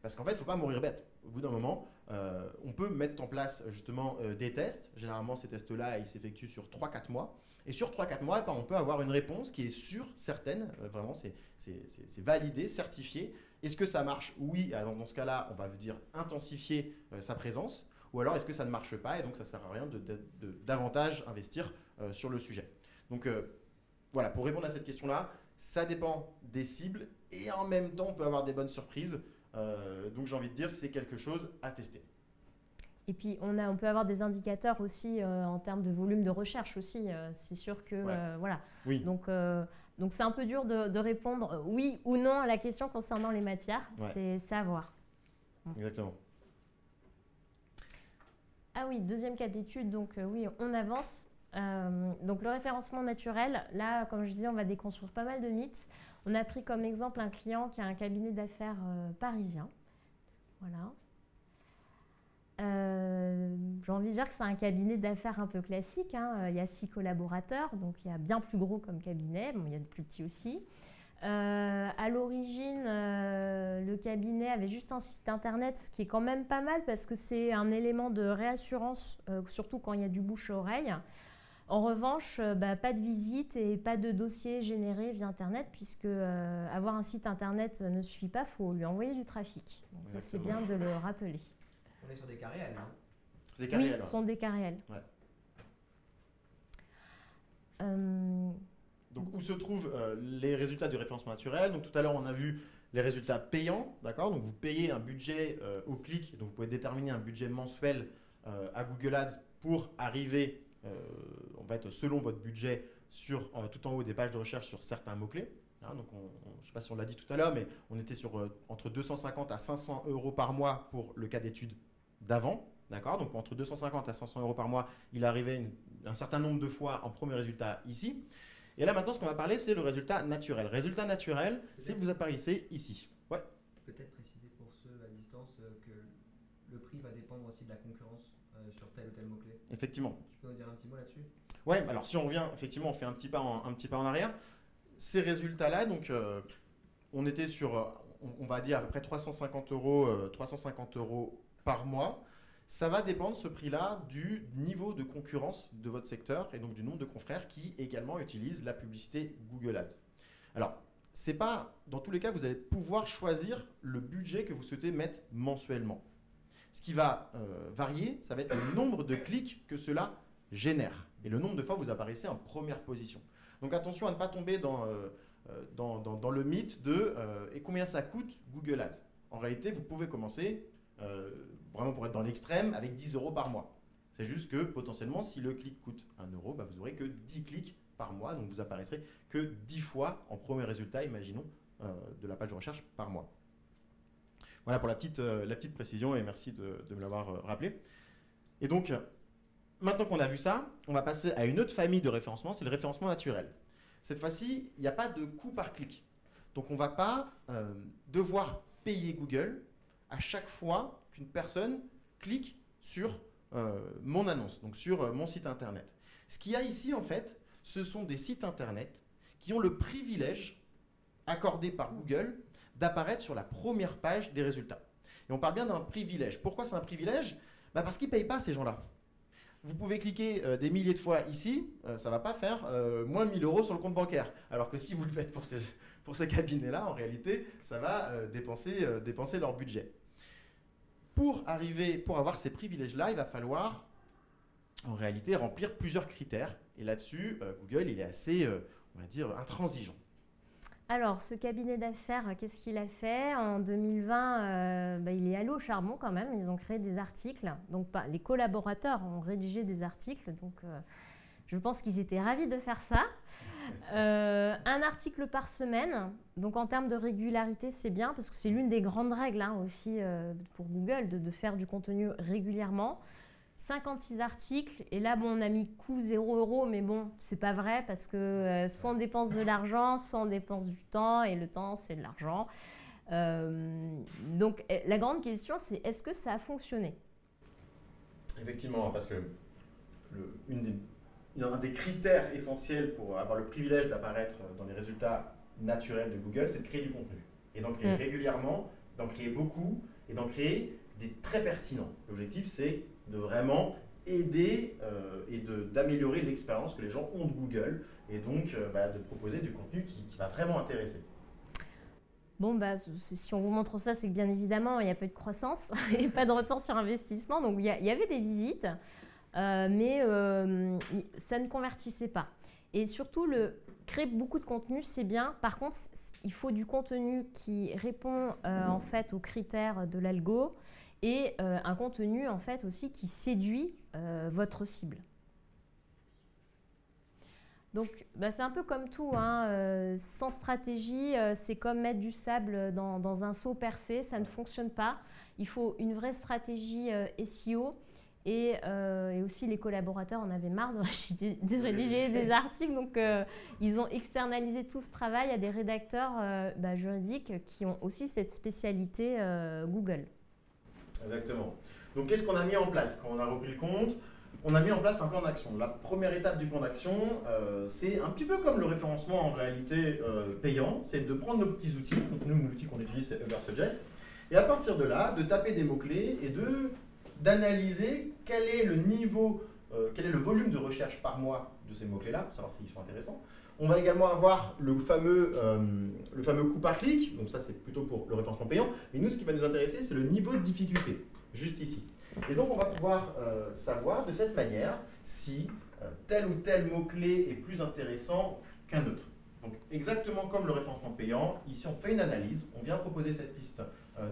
Parce qu'en fait, il ne faut pas mourir bête. Au bout d'un moment, on peut mettre en place justement des tests. Généralement, ces tests-là, ils s'effectuent sur 3-4 mois. Et sur 3-4 mois, on peut avoir une réponse qui est sûre, certaine. Vraiment, c'est validé, certifié. Est-ce que ça marche? Oui. Alors, dans ce cas-là, on va dire intensifier sa présence. Ou alors, est-ce que ça ne marche pas? Et donc, ça ne sert à rien de davantage investir sur le sujet. Donc, voilà, pour répondre à cette question-là, ça dépend des cibles. Et en même temps, on peut avoir des bonnes surprises. Donc j'ai envie de dire c'est quelque chose à tester. Et puis on peut avoir des indicateurs aussi en termes de volume de recherche aussi. C'est sûr que voilà. Oui. Donc c'est un peu dur de répondre oui ou non à la question concernant les matières. Ouais. C'est à voir. Exactement. Ah oui, deuxième cas d'étude. Donc oui, on avance. Donc le référencement naturel, là, comme je disais, on va déconstruire pas mal de mythes. On a pris comme exemple un client qui a un cabinet d'affaires parisien. Voilà. J'ai envie de dire que c'est un cabinet d'affaires un peu classique. Hein. Il y a 6 collaborateurs, donc il y a bien plus gros comme cabinet. Bon, il y a de plus petits aussi. À l'origine, le cabinet avait juste un site internet, ce qui est quand même pas mal parce que c'est un élément de réassurance, surtout quand il y a du bouche à oreille. En revanche, pas de visite et pas de dossier généré via Internet, puisque avoir un site Internet ne suffit pas, il faut lui envoyer du trafic. Donc ça, c'est bien de le rappeler. On est sur des cas réels, hein? C'est des cas oui, réels. ce sont des cas réels. Ouais. Donc, où se trouvent les résultats du référencement naturel? Donc, tout à l'heure, on a vu les résultats payants, d'accord? Donc, vous payez un budget au clic, donc vous pouvez déterminer un budget mensuel à Google Ads pour arriver en fait, selon votre budget sur, tout en haut des pages de recherche sur certains mots-clés. Hein, donc je ne sais pas si on l'a dit tout à l'heure, mais on était sur entre 250 à 500 euros par mois pour le cas d'étude d'avant. D'accord? Donc entre 250 à 500 euros par mois, il arrivait un certain nombre de fois en premier résultat ici. Et là maintenant, ce qu'on va parler, c'est le résultat naturel. Résultat naturel, c'est que vous apparaissez ici. Ouais. Peut-être préciser pour ceux à distance que le prix va dépendre aussi de la concurrence sur tel ou tel mot-clé. Effectivement. Tu peux nous dire un petit mot là-dessus? Ouais, alors si on revient, effectivement, on fait un petit pas en arrière. Ces résultats-là, donc on était sur, on va dire à peu près 350 euros par mois. Ça va dépendre, ce prix-là, du niveau de concurrence de votre secteur et donc du nombre de confrères qui également utilisent la publicité Google Ads. Alors, c'est pas, dans tous les cas, vous allez pouvoir choisir le budget que vous souhaitez mettre mensuellement. Ce qui va varier, ça va être le nombre de clics que cela génère et le nombre de fois où vous apparaissez en première position. Donc attention à ne pas tomber dans le mythe de et combien ça coûte Google Ads. En réalité, vous pouvez commencer, vraiment pour être dans l'extrême, avec 10 euros par mois. C'est juste que potentiellement, si le clic coûte 1 euro, vous n'aurez que 10 clics par mois, donc vous apparaîtrez que 10 fois en premier résultat, imaginons, de la page de recherche par mois. Voilà pour la petite précision et merci de me l'avoir rappelé. Et donc, maintenant qu'on a vu ça, on va passer à une autre famille de référencement, c'est le référencement naturel. Cette fois-ci, il n'y a pas de coût par clic. Donc, on ne va pas devoir payer Google à chaque fois qu'une personne clique sur mon annonce, donc sur mon site internet. Ce qu'il y a ici, en fait, ce sont des sites internet qui ont le privilège accordé par Google d'apparaître sur la première page des résultats. Et on parle bien d'un privilège. Pourquoi c'est un privilège? Parce qu'ils ne payent pas ces gens-là. Vous pouvez cliquer des milliers de fois ici, ça ne va pas faire moins 1000 euros sur le compte bancaire. Alors que si vous le faites pour ces cabinets-là, en réalité, ça va dépenser leur budget. Pour avoir ces privilèges-là, il va falloir en réalité remplir plusieurs critères. Et là-dessus, Google, il est assez, on va dire, intransigeant. Alors, ce cabinet d'affaires, qu'est-ce qu'il a fait? En 2020, il est allé au charbon quand même. Ils ont créé des articles. Donc, les collaborateurs ont rédigé des articles. Donc, je pense qu'ils étaient ravis de faire ça. Un article par semaine. Donc, en termes de régularité, c'est bien parce que c'est l'une des grandes règles aussi pour Google de faire du contenu régulièrement. 56 articles, et là, on a mis coût 0 €, mais bon, c'est pas vrai parce que soit on dépense de l'argent, soit on dépense du temps, et le temps, c'est de l'argent. Donc, la grande question, c'est est-ce que ça a fonctionné? Effectivement, parce que un des critères essentiels pour avoir le privilège d'apparaître dans les résultats naturels de Google, c'est de créer du contenu. Et d'en créer régulièrement, d'en créer beaucoup, et d'en créer des très pertinents. L'objectif, c'est de vraiment aider et d'améliorer l'expérience que les gens ont de Google et donc de proposer du contenu qui va vraiment intéresser. Bon, si on vous montre ça, c'est que bien évidemment, il n'y a pas de croissance et pas de retour sur investissement. Donc, il y avait des visites, mais ça ne convertissait pas. Et surtout, créer beaucoup de contenu, c'est bien. Par contre, il faut du contenu qui répond en fait aux critères de l'algo et un contenu en fait aussi qui séduit votre cible. Donc, c'est un peu comme tout, hein. Sans stratégie, c'est comme mettre du sable dans un seau percé, ça ne fonctionne pas. Il faut une vraie stratégie SEO et aussi les collaborateurs en avaient marre de rédiger des articles, donc ils ont externalisé tout ce travail à des rédacteurs juridiques qui ont aussi cette spécialité Google. Exactement. Donc, qu'est-ce qu'on a mis en place quand on a repris le compte? On a mis en place un plan d'action. La première étape du plan d'action, c'est un petit peu comme le référencement en réalité payant, c'est de prendre nos petits outils. Donc nous, l'outil qu'on utilise, c'est Ubersuggest. Et à partir de là, de taper des mots-clés et d'analyser quel est le niveau, quel est le volume de recherche par mois de ces mots-clés-là, pour savoir s'ils sont intéressants. On va également avoir le fameux coût par clic, donc ça c'est plutôt pour le référencement payant. Mais nous, ce qui va nous intéresser, c'est le niveau de difficulté, juste ici. Et donc, on va pouvoir savoir de cette manière si tel ou tel mot-clé est plus intéressant qu'un autre. Donc, exactement comme le référencement payant, ici on fait une analyse, on vient proposer cette liste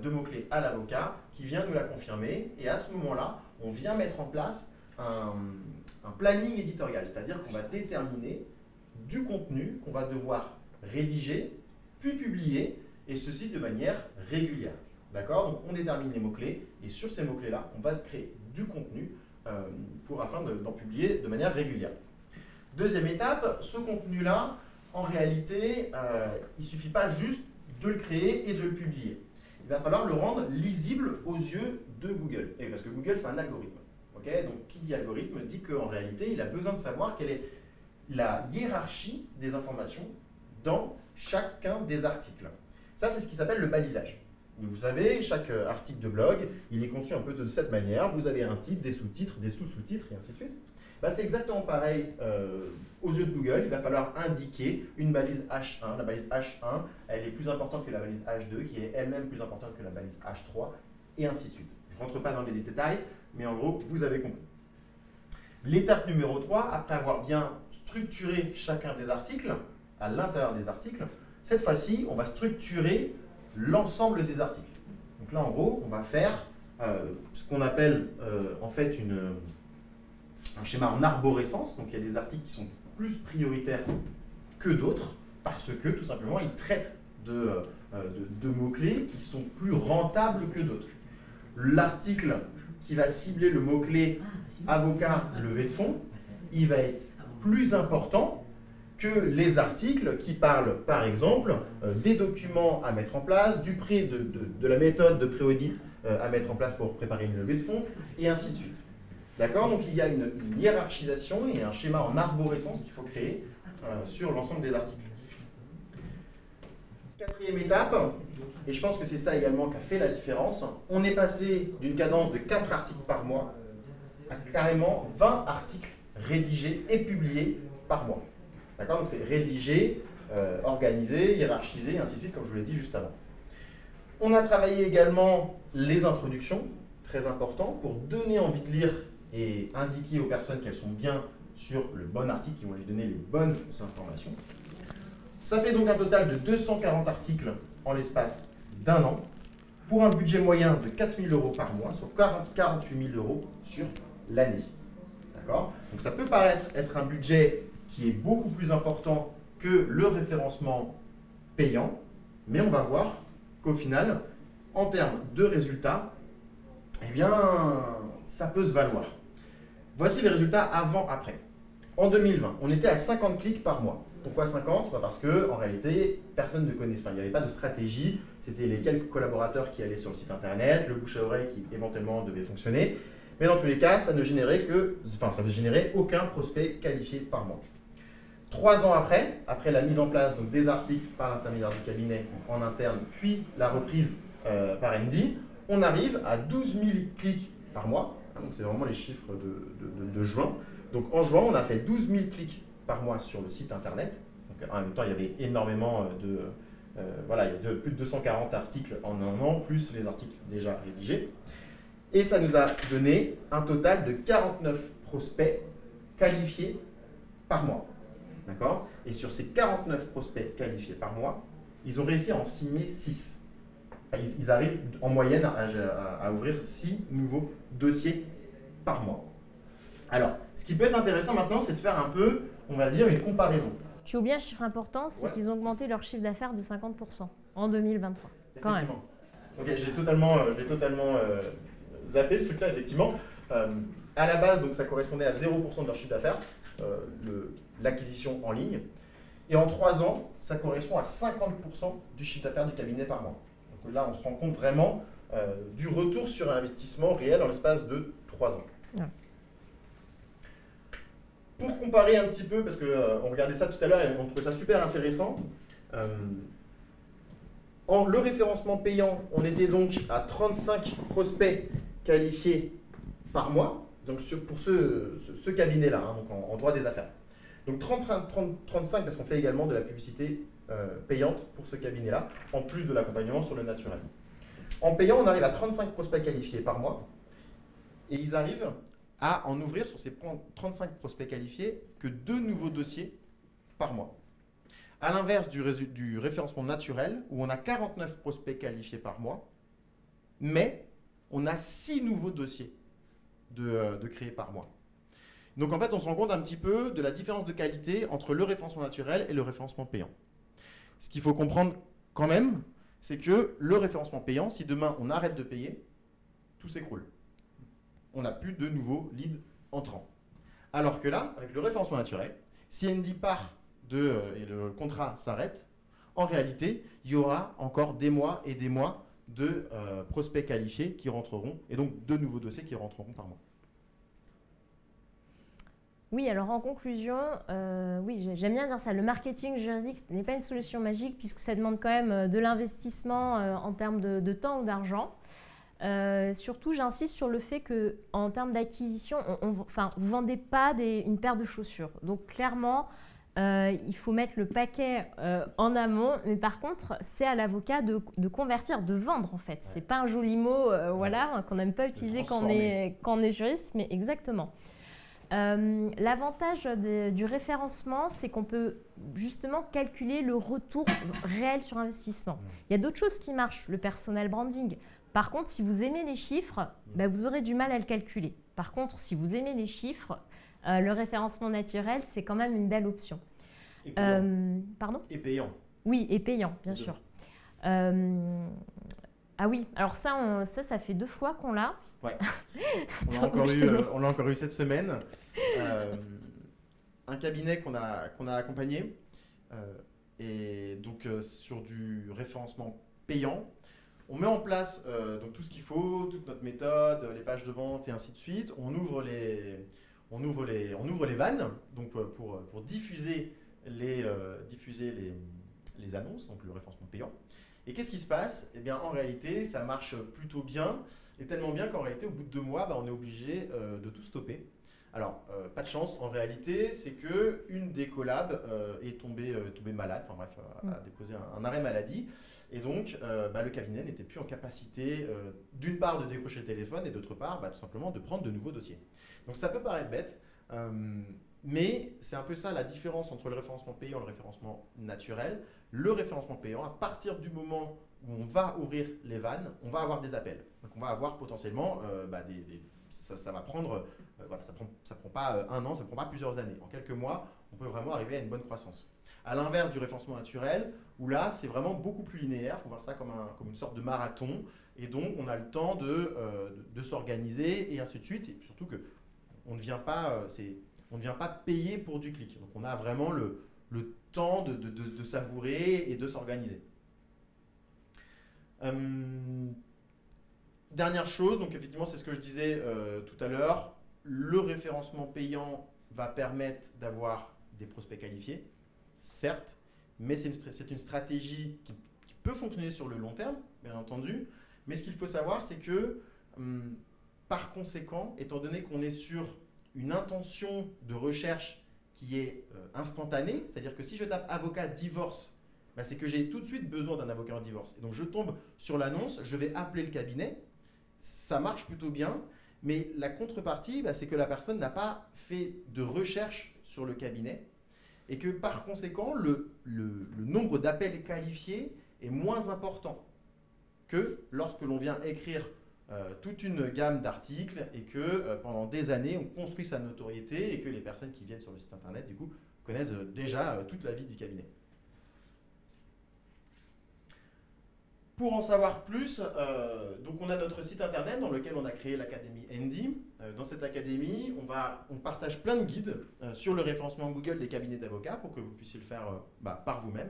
de mots-clés à l'avocat qui vient nous la confirmer. Et à ce moment-là, on vient mettre en place un planning éditorial, c'est-à-dire qu'on va déterminer du contenu qu'on va devoir rédiger, puis publier, et ceci de manière régulière. D'accord? Donc on détermine les mots-clés et sur ces mots-clés-là, on va créer du contenu afin d'en publier de manière régulière. Deuxième étape, ce contenu-là, en réalité, il ne suffit pas juste de le créer et de le publier. Il va falloir le rendre lisible aux yeux de Google. Et parce que Google, c'est un algorithme. Okay? Donc qui dit algorithme dit qu'en réalité, il a besoin de savoir quelle est la hiérarchie des informations dans chacun des articles. Ça, c'est ce qui s'appelle le balisage. Vous savez, chaque article de blog, il est conçu un peu de cette manière. Vous avez un titre, des sous-titres, des sous-sous-titres, et ainsi de suite. C'est exactement pareil aux yeux de Google. Il va falloir indiquer une balise H1. La balise H1, elle est plus importante que la balise H2, qui est elle-même plus importante que la balise H3, et ainsi de suite. Je ne rentre pas dans les détails, mais en gros, vous avez compris. L'étape numéro 3, après avoir bien structuré chacun des articles, à l'intérieur des articles, cette fois-ci, on va structurer l'ensemble des articles. Donc là, en gros, on va faire ce qu'on appelle en fait un schéma en arborescence. Donc il y a des articles qui sont plus prioritaires que d'autres parce que tout simplement, ils traitent de mots-clés qui sont plus rentables que d'autres. L'article qui va cibler le mot-clé avocat levée de fonds, il va être plus important que les articles qui parlent, par exemple, des documents à mettre en place, de la méthode de pré-audit à mettre en place pour préparer une levée de fonds, et ainsi de suite. D'accord? Donc il y a une hiérarchisation et un schéma en arborescence qu'il faut créer sur l'ensemble des articles. Quatrième étape, et je pense que c'est ça également qui a fait la différence, on est passé d'une cadence de 4 articles par mois à carrément 20 articles rédigés et publiés par mois. D'accord? Donc c'est rédigé, organisé, hiérarchisé, et ainsi de suite, comme je vous l'ai dit juste avant. On a travaillé également les introductions, très important, pour donner envie de lire et indiquer aux personnes qu'elles sont bien sur le bon article, qui vont lui donner les bonnes informations. Ça fait donc un total de 240 articles en l'espace d'un an, pour un budget moyen de 4 000 € par mois, soit 48 000 € sur l'année. D'accord? Donc ça peut paraître être un budget qui est beaucoup plus important que le référencement payant, mais on va voir qu'au final, en termes de résultats, eh bien, ça peut se valoir. Voici les résultats avant-après. En 2020, on était à 50 clics par mois. Pourquoi 50? Parce qu'en réalité, personne ne connaissait, il n'y avait pas de stratégie, c'était les quelques collaborateurs qui allaient sur le site internet, le bouche à oreille qui éventuellement devait fonctionner, mais dans tous les cas, ça ne générait aucun prospect qualifié par mois. 3 ans après la mise en place donc, des articles par l'intermédiaire du cabinet en interne, puis la reprise par Andy, on arrive à 12 000 clics par mois. Donc c'est vraiment les chiffres de juin. Donc en juin, on a fait 12 000 clics par mois sur le site internet. Donc, en même temps, il y avait énormément voilà, il y a plus de 240 articles en un an, plus les articles déjà rédigés. Et ça nous a donné un total de 49 prospects qualifiés par mois. D'accord? Et sur ces 49 prospects qualifiés par mois, ils ont réussi à en signer 6. Ils arrivent en moyenne à ouvrir 6 nouveaux dossiers par mois. Alors, ce qui peut être intéressant maintenant, c'est de faire un peu, on va dire, une comparaison. Tu oublies un chiffre important, c'est qu'ils ont augmenté leur chiffre d'affaires de 50% en 2023. Quand même. Ok, j'ai totalement zappé ce truc-là, effectivement. À la base, donc, ça correspondait à 0% de leur chiffre d'affaires, l'acquisition en ligne. Et en 3 ans, ça correspond à 50% du chiffre d'affaires du cabinet par mois. Donc là, on se rend compte vraiment du retour sur investissement réel en l'espace de 3 ans. Ouais. Pour comparer un petit peu, parce qu'on regardait ça tout à l'heure et on trouvait ça super intéressant, le référencement payant, on était donc à 35 prospects qualifiés par mois, donc pour ce cabinet-là, hein, donc en droit des affaires. Donc 35 parce qu'on fait également de la publicité payante pour ce cabinet-là, en plus de l'accompagnement sur le naturel. En payant, on arrive à 35 prospects qualifiés par mois, et ils arrivent à en ouvrir sur ces 35 prospects qualifiés que 2 nouveaux dossiers par mois. À l'inverse du référencement naturel, où on a 49 prospects qualifiés par mois, mais on a 6 nouveaux dossiers de créés par mois. Donc en fait, on se rend compte un petit peu de la différence de qualité entre le référencement naturel et le référencement payant. Ce qu'il faut comprendre quand même, c'est que le référencement payant, si demain on arrête de payer, tout s'écroule. On n'a plus de nouveaux leads entrants. Alors que là, avec le référencement naturel, si ND part et le contrat s'arrête, en réalité, il y aura encore des mois et des mois de prospects qualifiés qui rentreront, et donc 2 nouveaux dossiers qui rentreront par mois. Oui, alors en conclusion, oui, j'aime bien dire ça, le marketing juridique n'est pas une solution magique puisque ça demande quand même de l'investissement en termes de temps ou d'argent. Surtout, j'insiste sur le fait qu'en termes d'acquisition, vous ne vendez pas une paire de chaussures. Donc clairement, il faut mettre le paquet en amont, mais par contre, c'est à l'avocat de convertir, de vendre en fait. Ouais. Ce n'est pas un joli mot voilà, qu'on n'aime pas utiliser quand on est juriste, mais exactement. L'avantage du référencement, c'est qu'on peut justement calculer le retour réel sur investissement. Il y a d'autres choses qui marchent, le personal branding. Par contre, si vous aimez les chiffres, vous aurez du mal à le calculer. Par contre, si vous aimez les chiffres, le référencement naturel, c'est quand même une belle option. Et payant. Pardon ? Et payant. Oui, et payant, bien sûr. Ah oui, alors ça fait 2 fois qu'on l'a. Ouais. On l'a encore eu cette semaine. Un cabinet qu'on a accompagné et donc sur du référencement payant. On met en place donc tout ce qu'il faut, toute notre méthode, les pages de vente et ainsi de suite. On ouvre les vannes donc pour diffuser les annonces, donc le référencement payant. Et qu'est-ce qui se passe? Eh bien, en réalité, ça marche plutôt bien, et tellement bien qu'en réalité, au bout de 2 mois, on est obligé de tout stopper. Alors, pas de chance, en réalité, c'est qu'une des collabs est tombée malade, enfin bref, a déposé un arrêt maladie, et donc le cabinet n'était plus en capacité, d'une part, de décrocher le téléphone, et d'autre part, tout simplement, de prendre de nouveaux dossiers. Donc ça peut paraître bête, mais c'est un peu ça la différence entre le référencement payant et le référencement naturel. Le référencement payant, à partir du moment où on va ouvrir les vannes, on va avoir des appels. Donc on va avoir potentiellement, ça va prendre, ça prend pas 1 an, ça ne prend pas plusieurs années. En quelques mois, on peut vraiment arriver à une bonne croissance. À l'inverse du référencement naturel, où là, c'est vraiment beaucoup plus linéaire. Il faut voir ça comme une sorte de marathon. Et donc, on a le temps de s'organiser et ainsi de suite. Et surtout qu'on ne vient pas payer pour du clic. Donc, on a vraiment le temps de savourer et de s'organiser. Dernière chose, donc effectivement, c'est ce que je disais tout à l'heure. Le référencement payant va permettre d'avoir des prospects qualifiés, certes, mais c'est une stratégie qui peut fonctionner sur le long terme, bien entendu, Mais ce qu'il faut savoir, c'est que par conséquent, étant donné qu'on est sur une intention de recherche qui est instantanée, c'est-à-dire que si je tape avocat divorce, bah, c'est que j'ai tout de suite besoin d'un avocat en divorce. Et donc je tombe sur l'annonce, je vais appeler le cabinet, ça marche plutôt bien, mais la contrepartie, bah, c'est que la personne n'a pas fait de recherche sur le cabinet et que par conséquent, le nombre d'appels qualifiés est moins important que lorsque l'on vient écrire toute une gamme d'articles et que pendant des années, on construit sa notoriété et que les personnes qui viennent sur le site internet, du coup, connaissent déjà toute la vie du cabinet. Pour en savoir plus, donc on a notre site internet dans lequel on a créé l'académie Andy. Dans cette académie, on partage plein de guides sur le référencement Google des cabinets d'avocats pour que vous puissiez le faire par vous-même.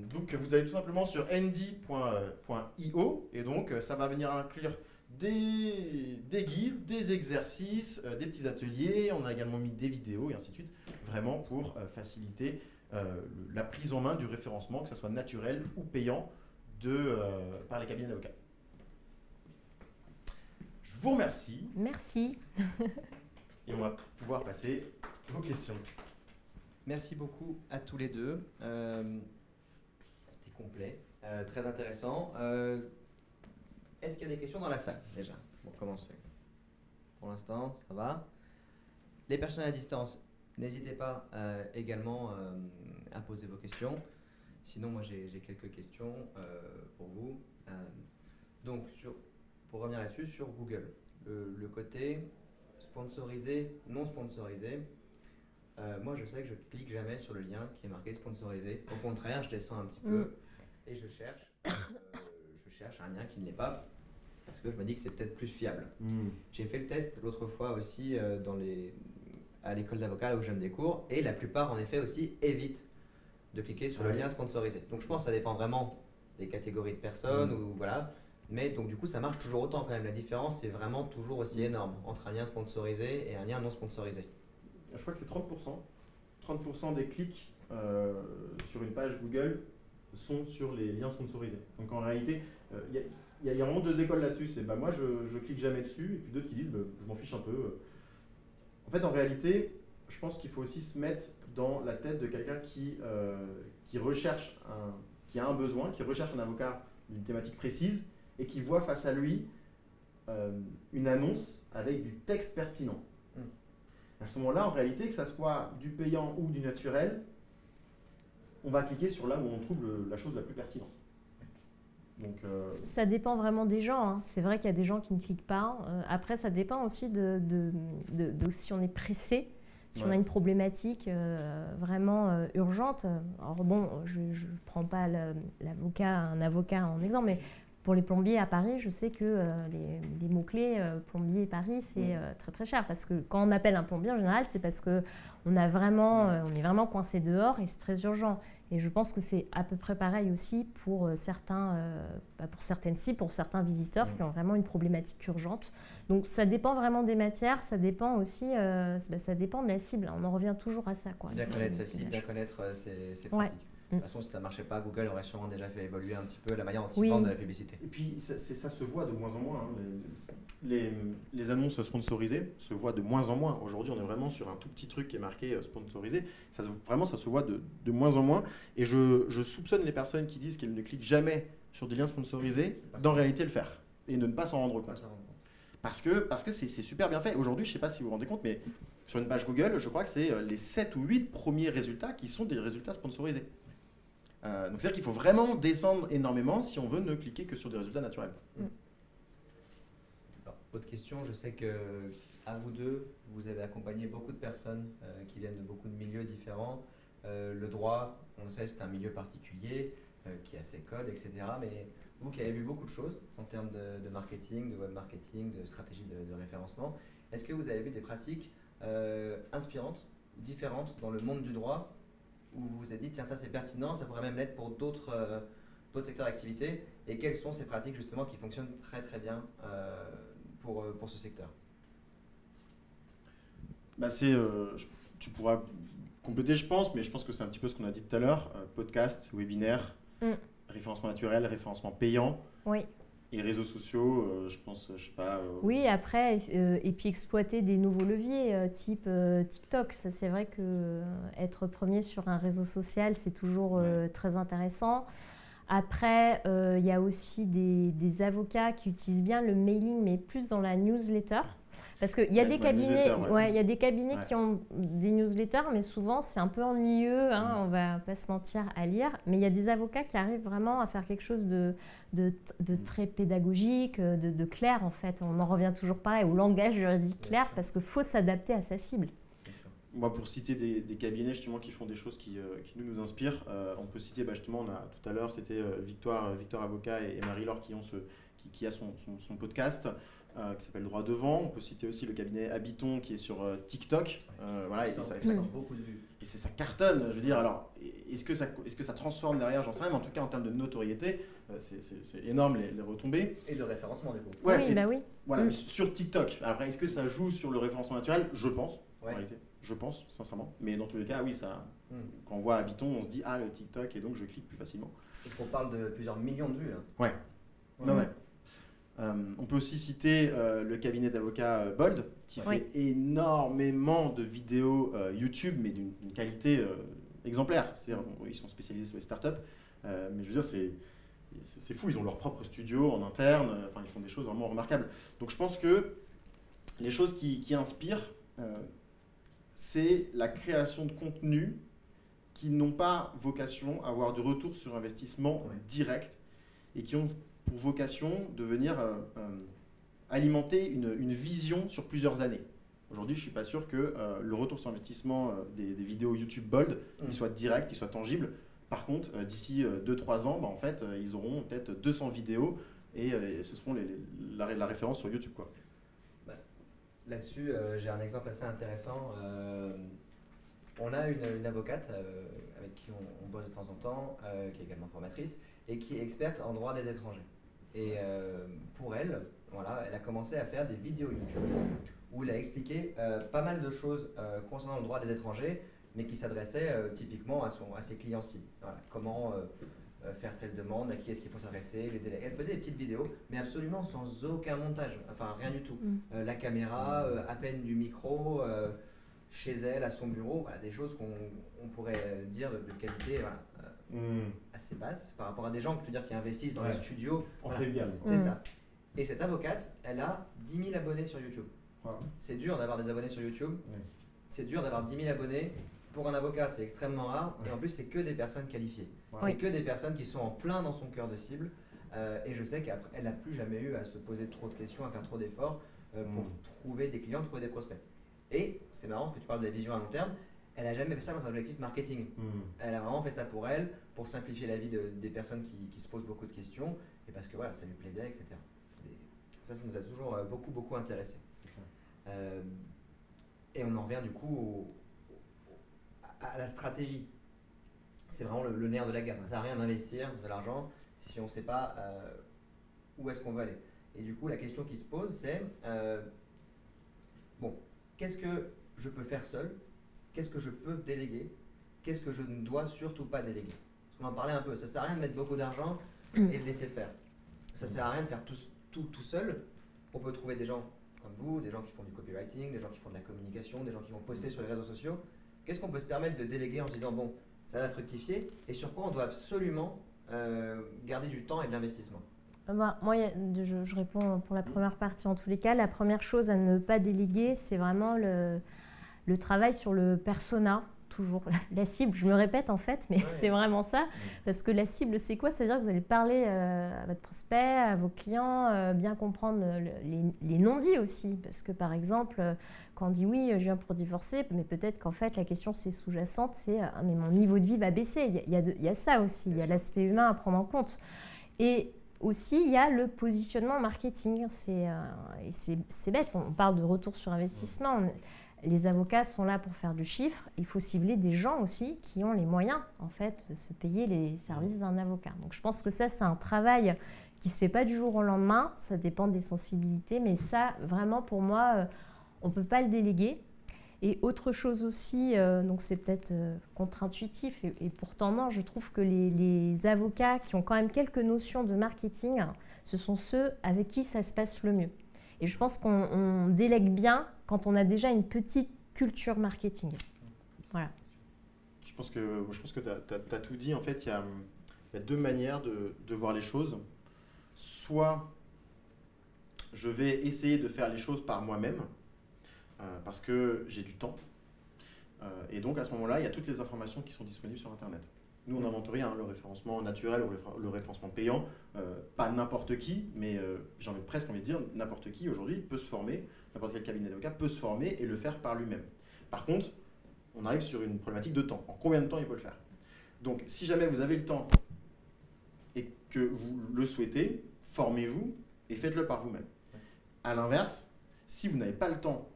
Donc vous allez tout simplement sur andy.io et donc ça va venir inclure des guides, des exercices, des petits ateliers. On a également mis des vidéos et ainsi de suite, vraiment pour faciliter la prise en main du référencement, que ce soit naturel ou payant par les cabinets d'avocats. Je vous remercie. Merci. Et on va pouvoir passer aux questions. Merci beaucoup à tous les deux. C'était complet, très intéressant. Est-ce qu'il y a des questions dans la salle déjà, pour commencer? Pour l'instant, ça va. Les personnes à distance, n'hésitez pas également à poser vos questions. Sinon, moi j'ai quelques questions pour vous. Donc, pour revenir là-dessus, sur Google, le côté sponsorisé, non sponsorisé, moi je sais que je clique jamais sur le lien qui est marqué sponsorisé. Au contraire, je descends un petit peu et je cherche un lien qui ne l'est pas parce que je me dis que c'est peut-être plus fiable. J'ai fait le test l'autre fois aussi à l'école d'avocat là où je donne des cours et la plupart en effet aussi évitent de cliquer sur le lien sponsorisé. Donc je pense que ça dépend vraiment des catégories de personnes ou voilà. Mais donc du coup ça marche toujours autant quand même. La différence est vraiment toujours aussi énorme entre un lien sponsorisé et un lien non sponsorisé. Je crois que c'est 30%. 30% des clics sur une page Google sont sur les liens sponsorisés. Donc en réalité, il y a vraiment deux écoles là-dessus. C'est moi je clique jamais dessus et puis d'autres qui disent je m'en fiche un peu. En fait en réalité, je pense qu'il faut aussi se mettre dans la tête de quelqu'un qui recherche qui a un besoin, qui recherche un avocat d'une thématique précise et qui voit face à lui une annonce avec du texte pertinent. À ce moment-là, en réalité, que ça soit du payant ou du naturel, on va cliquer sur là où on trouve la chose la plus pertinente. Donc, ça dépend vraiment des gens. Hein. C'est vrai qu'il y a des gens qui ne cliquent pas. Après, ça dépend aussi de si on est pressé, si on a une problématique vraiment urgente. Alors bon, je ne prends pas un avocat en exemple, mais pour les plombiers à Paris, je sais que les mots-clés plombier Paris, c'est très très cher. Parce que quand on appelle un plombier en général, c'est parce qu'on est vraiment coincé dehors et c'est très urgent. Et je pense que c'est à peu près pareil aussi pour certaines cibles, pour certains visiteurs qui ont vraiment une problématique urgente. Donc ça dépend vraiment des matières, ça dépend aussi ça dépend de la cible. On en revient toujours à ça. Bien connaître sa cible, bien connaître ses pratiques. De toute façon, si ça ne marchait pas, Google aurait sûrement déjà fait évoluer un petit peu la manière dont ils vendent de la publicité. Et puis, ça se voit de moins en moins. Hein. Les annonces sponsorisées se voient de moins en moins. Aujourd'hui, on est vraiment sur un tout petit truc qui est marqué sponsorisé. Ça se voit de moins en moins. Et je soupçonne les personnes qui disent qu'elles ne cliquent jamais sur des liens sponsorisés, d'en réalité le faire. Et de ne pas s'en rendre compte. Parce que c'est super bien fait. Aujourd'hui, je ne sais pas si vous vous rendez compte, mais sur une page Google, je crois que c'est les 7 ou 8 premiers résultats qui sont des résultats sponsorisés. Donc c'est-à-dire qu'il faut vraiment descendre énormément si on veut ne cliquer que sur des résultats naturels. Alors, autre question, je sais que à vous deux, vous avez accompagné beaucoup de personnes qui viennent de beaucoup de milieux différents. Le droit, on le sait, c'est un milieu particulier qui a ses codes, etc. Mais vous qui avez vu beaucoup de choses en termes de marketing, de web marketing, de stratégie de référencement, est-ce que vous avez vu des pratiques inspirantes, différentes dans le monde du droit où vous vous êtes dit, tiens, ça c'est pertinent, ça pourrait même l'être pour d'autres secteurs d'activité, et quelles sont ces pratiques justement qui fonctionnent très très bien pour ce secteur? Tu pourras compléter, je pense, mais je pense que c'est un petit peu ce qu'on a dit tout à l'heure, podcast, webinaire, référencement naturel, référencement payant. Oui. Et réseaux sociaux, je pense, je sais pas. Oui, après, et puis exploiter des nouveaux leviers, type TikTok. Ça, c'est vrai que être premier sur un réseau social, c'est toujours très intéressant. Après, il y a aussi des avocats qui utilisent bien le mailing, mais plus dans la newsletter. Parce qu'il y a des cabinets, il y a des cabinets qui ont des newsletters, mais souvent c'est un peu ennuyeux, hein, on va pas se mentir, à lire. Mais il y a des avocats qui arrivent vraiment à faire quelque chose de très pédagogique, de clair en fait. On en revient toujours pareil, au langage juridique clair, parce qu'il faut s'adapter à sa cible. Moi, pour citer des cabinets justement qui font des choses qui nous inspirent, on peut citer justement, tout à l'heure, c'était Victoire Avocat et Marie-Laure qui a son podcast qui s'appelle Droit Devant. On peut citer aussi le cabinet Habiton qui est sur TikTok. Voilà, et ça beaucoup de vues. Et ça cartonne. Je veux dire, alors, est-ce que ça transforme derrière? J'en sais rien, mais en tout cas en termes de notoriété, c'est énorme les retombées. Et de référencement du coup. Ouais, oui, bah oui. Voilà, sur TikTok. Après, est-ce que ça joue sur le référencement naturel? Je pense. En Ouais. réalité. Je pense, sincèrement. Mais dans tous les cas, oui, quand on voit Habiton, on se dit, ah, le TikTok, et donc je clique plus facilement. Et qu'on parle de plusieurs millions de vues. Là. Ouais. Non, ouais. On peut aussi citer le cabinet d'avocats Bold, qui fait énormément de vidéos YouTube, mais d'une qualité exemplaire. C'est-à-dire, ils sont spécialisés sur les startups, mais je veux dire, c'est fou, ils ont leur propre studio en interne, ils font des choses vraiment remarquables. Donc je pense que les choses qui inspirent, c'est la création de contenus qui n'ont pas vocation à avoir du retour sur investissement direct et qui ont pour vocation de venir alimenter une vision sur plusieurs années. Aujourd'hui, je ne suis pas sûr que le retour sur investissement des vidéos YouTube Bold il soit direct, il soit tangible. Par contre, d'ici 2-3 ans, en fait, ils auront peut-être 200 vidéos et ce seront la référence sur YouTube, quoi. Là-dessus, j'ai un exemple assez intéressant. On a une avocate avec qui on bosse de temps en temps, qui est également formatrice et qui est experte en droit des étrangers. Et pour elle, voilà, elle a commencé à faire des vidéos YouTube où elle a expliqué pas mal de choses concernant le droit des étrangers, mais qui s'adressaient typiquement à ses clients cibles. Voilà, comment faire telle demande, à qui est-ce qu'il faut s'adresser, les délais. Elle faisait des petites vidéos, mais absolument sans aucun montage, enfin rien du tout. La caméra, à peine du micro, chez elle, à son bureau, voilà, des choses qu'on pourrait dire de qualité assez basse par rapport à des gens que tu veux dire qui investissent dans les studios. Entrée de gamme. C'est ça. Et cette avocate, elle a 10 000 abonnés sur YouTube. C'est dur d'avoir des abonnés sur YouTube. C'est dur d'avoir 10 000 abonnés. Pour un avocat, c'est extrêmement rare. Et en plus, c'est que des personnes qualifiées. C'est que des personnes qui sont en plein dans son cœur de cible. Et je sais qu'elle n'a plus jamais eu à se poser trop de questions, à faire trop d'efforts pour trouver des clients, trouver des prospects. Et c'est marrant parce que tu parles de la vision à long terme. Elle n'a jamais fait ça dans un objectif marketing. Elle a vraiment fait ça pour elle, pour simplifier la vie des personnes qui se posent beaucoup de questions et parce que voilà, ça lui plaisait, etc. Et ça nous a toujours beaucoup intéressés. Et on en revient du coup à la stratégie. C'est vraiment le nerf de la guerre. Ça ne sert à rien d'investir de l'argent si on ne sait pas où est-ce qu'on va aller. Et du coup, la question qui se pose, c'est qu'est-ce que je peux faire seul? Qu'est-ce que je peux déléguer? Qu'est-ce que je ne dois surtout pas déléguer? Parce qu'on en parlait un peu. Ça ne sert à rien de mettre beaucoup d'argent et de laisser faire. Ça ne sert à rien de faire tout seul. On peut trouver des gens comme vous, des gens qui font du copywriting, des gens qui font de la communication, des gens qui vont poster sur les réseaux sociaux. Qu'est-ce qu'on peut se permettre de déléguer en se disant bon, ça va fructifier et sur quoi on doit absolument garder du temps et de l'investissement? Moi, je réponds pour la première partie en tous les cas. La première chose à ne pas déléguer, c'est vraiment le travail sur le persona, toujours la cible. Je me répète en fait, mais c'est vraiment ça. Parce que la cible, c'est quoi? C'est-à-dire que vous allez parler à votre prospect, à vos clients, bien comprendre les non-dits aussi. Parce que par exemple, quand on dit oui, je viens pour divorcer, mais peut-être qu'en fait la question c'est sous-jacente, c'est mais mon niveau de vie va baisser. Il y a ça aussi, il y a l'aspect humain à prendre en compte. Et aussi, il y a le positionnement marketing. C'est bête, on parle de retour sur investissement. Les avocats sont là pour faire du chiffre. Il faut cibler des gens aussi qui ont les moyens en fait, de se payer les services d'un avocat. Donc je pense que ça, c'est un travail qui ne se fait pas du jour au lendemain. Ça dépend des sensibilités. Mais ça, vraiment, pour moi, on ne peut pas le déléguer. Et autre chose aussi, donc c'est peut-être contre-intuitif, et pourtant non, je trouve que les avocats qui ont quand même quelques notions de marketing ce sont ceux avec qui ça se passe le mieux. Et je pense qu'on délègue bien quand on a déjà une petite culture marketing. Voilà. Je pense que tu as tout dit. En fait, il y a deux manières de voir les choses. Soit je vais essayer de faire les choses par moi-même, parce que j'ai du temps. Et donc, à ce moment-là, il y a toutes les informations qui sont disponibles sur Internet. Nous, on n'invente rien, le référencement naturel ou le référencement payant. Pas n'importe qui, mais j'ai presque envie de dire n'importe qui aujourd'hui peut se former, n'importe quel cabinet d'avocat peut se former et le faire par lui-même. Par contre, on arrive sur une problématique de temps. En combien de temps il peut le faire? Donc, si jamais vous avez le temps et que vous le souhaitez, formez-vous et faites-le par vous-même. À l'inverse, si vous n'avez pas le temps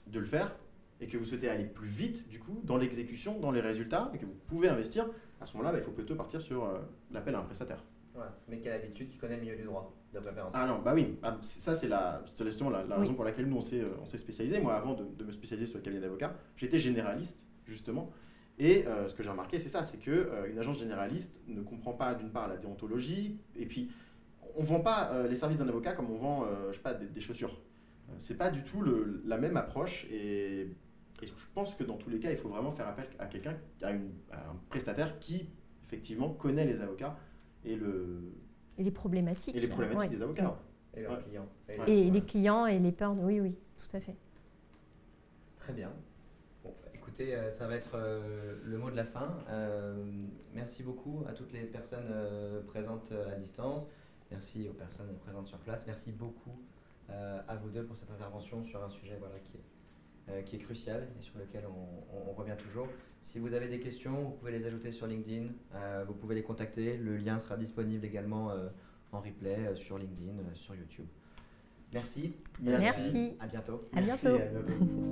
de le faire et que vous souhaitez aller plus vite du coup dans l'exécution, dans les résultats et que vous pouvez investir, à ce moment-là, il faut plutôt partir sur l'appel à un prestataire. Voilà. Mais qui a l'habitude, qui connaît le milieu du droit, de préférence. Ah non, bah oui, ça c'est justement la raison pour laquelle nous on s'est spécialisé. Moi, avant de me spécialiser sur le cabinet d'avocat, j'étais généraliste justement. Et ce que j'ai remarqué, c'est ça, c'est qu'une agence généraliste ne comprend pas d'une part la déontologie, et puis on ne vend pas les services d'un avocat comme on vend, je sais pas, des chaussures. C'est pas du tout la même approche, et je pense que dans tous les cas, il faut vraiment faire appel à quelqu'un, à un prestataire qui effectivement connaît les avocats et les problématiques. Des avocats. Et leurs clients. Et les clients et les peurs. Oui, tout à fait. Très bien. Bon, écoutez, ça va être le mot de la fin. Merci beaucoup à toutes les personnes présentes à distance. Merci aux personnes présentes sur place. Merci beaucoup à vous deux pour cette intervention sur un sujet qui est crucial et sur lequel on revient toujours. Si vous avez des questions, vous pouvez les ajouter sur LinkedIn, vous pouvez les contacter. Le lien sera disponible également en replay sur LinkedIn, sur YouTube. Merci. Merci. À bientôt. À bientôt. Merci, à bientôt.